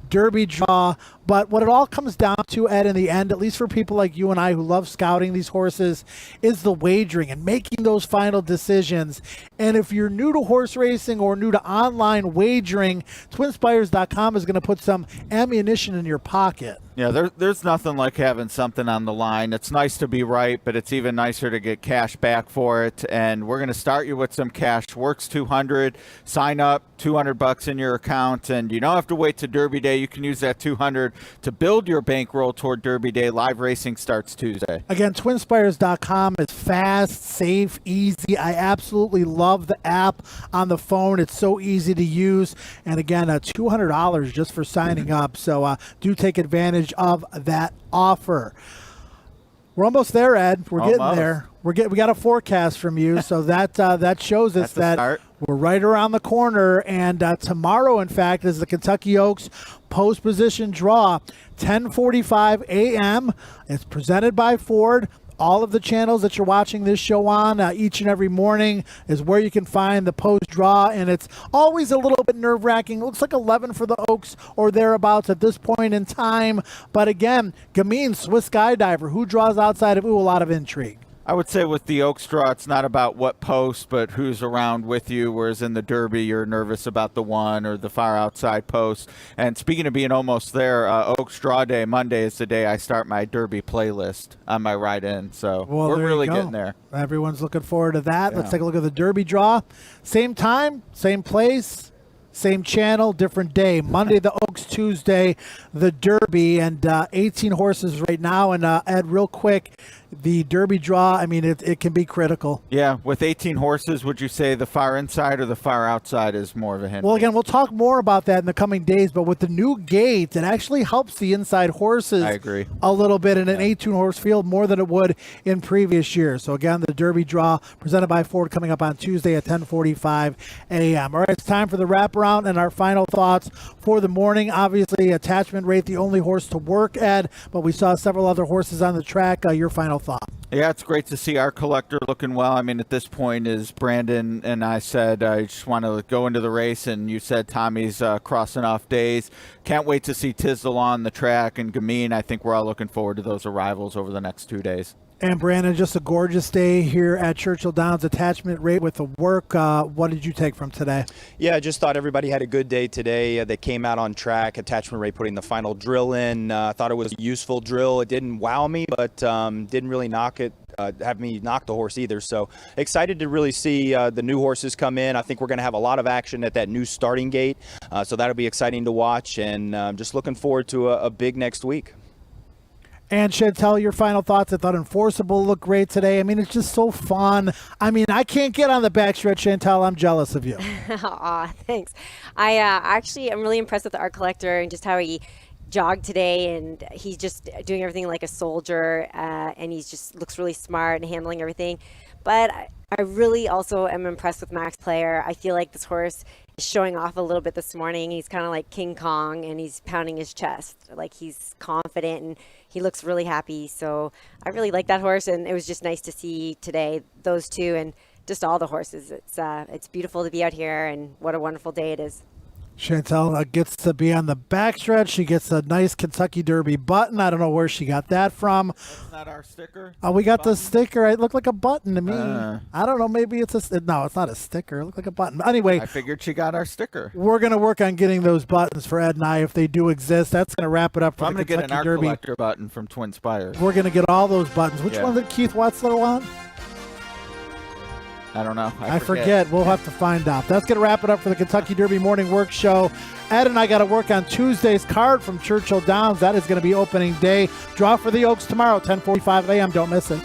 Derby draw. But what it all comes down to, Ed, in the end, at least for people like you and I who love scouting these horses, is the wagering and making those final decisions. And if you're new to horse racing or new to online wagering, TwinSpires.com is going to put some ammunition in your pocket. Yeah, there's nothing like having something on the line. It's nice to be right, but it's even nicer to get cash back for it. And we're going to start you with some cash. Works $200. Sign up, $200 in your account, and you don't have to wait to Derby Day. You can use that $200 to build your bankroll toward Derby Day. Live racing starts Tuesday. Again, TwinSpires.com is fast, safe, easy. I absolutely love the app on the phone. It's so easy to use. And again, $200 just for signing up. So do take advantage of that offer. We're almost there, Ed. We're getting there. We got a forecast from you, so that shows us that we're right around the corner. And tomorrow, in fact, is the Kentucky Oaks post position draw, 10:45 a.m. It's presented by Ford. All of the channels that you're watching this show on each and every morning is where you can find the post draw, and it's always a little bit nerve-wracking. It looks like 11 for the Oaks or thereabouts at this point in time. But again, Gamine, Swiss Skydiver, who draws outside of a lot of intrigue. I would say with the Oaks draw, it's not about what post, but who's around with you, whereas in the Derby, you're nervous about the one or the far outside post. And speaking of being almost there, Oaks draw day, Monday is the day I start my Derby playlist on my ride in. So we're really getting there. Everyone's looking forward to that. Yeah. Let's take a look at the Derby draw. Same time, same place. Same channel, different day. Monday, the Oaks. Tuesday, the Derby. And 18 horses right now. And Ed, real quick, the Derby draw, I mean, it can be critical. Yeah, with 18 horses, would you say the far inside or the far outside is more of a hindrance? Well, again, we'll talk more about that in the coming days, but with the new gate, it actually helps the inside horses I agree. a little bit in an 18-horse field more than it would in previous years. So, again, the Derby draw presented by Ford coming up on Tuesday at 10:45 a.m. All right, it's time for the wraparound and our final thoughts for the morning. Obviously, Attachment Rate, the only horse to work, Ed, but we saw several other horses on the track. Your final thought? Yeah, it's great to see our collector looking well. I mean, at this point, as Brandon and I said, I just want to go into the race, and you said Tommy's crossing off days. Can't wait to see Tiz the Law on the track, and Gamine. I think we're all looking forward to those arrivals over the next 2 days. And Brandon, just a gorgeous day here at Churchill Downs. Attachment Rate with the work. What did you take from today? Yeah, I just thought everybody had a good day today. They came out on track. Attachment Rate putting the final drill in. I thought it was a useful drill. It didn't wow me, but didn't really have me knock the horse either. So excited to really see the new horses come in. I think we're going to have a lot of action at that new starting gate. So that'll be exciting to watch, and just looking forward to a big next week. And Chantel, your final thoughts. I thought Enforceable looked great today. I mean, it's just so fun. I mean, I can't get on the backstretch, Chantel. I'm jealous of you. Aw, thanks. I actually am really impressed with the art collector and just how he jogged today, and he's just doing everything like a soldier, and he just looks really smart and handling everything. But I really also am impressed with Max Player. I feel like this horse is showing off a little bit this morning. He's kind of like King Kong, and he's pounding his chest. Like, he's confident, and he looks really happy. So I really like that horse, and it was just nice to see today those two and just all the horses. It's beautiful to be out here, and what a wonderful day it is. Chantel gets to be on the backstretch. She gets a nice Kentucky Derby button. I don't know where she got that from. That's not our sticker? We got the sticker. It looked like a button to me. I don't know. Maybe it's no, it's not a sticker. It looked like a button. Anyway, I figured she got our sticker. We're going to work on getting those buttons for Ed and I if they do exist. That's going to wrap it up for I'm the going to Kentucky get an art Derby. collector button from Twin Spires. We're going to get all those buttons. Which one did Keith Wetzler want? I don't know. I forget. We'll have to find out. That's going to wrap it up for the Kentucky Derby Morning Work Show. Ed and I got to work on Tuesday's card from Churchill Downs. That is going to be opening day. Draw for the Oaks tomorrow, 10:45 a.m. Don't miss it.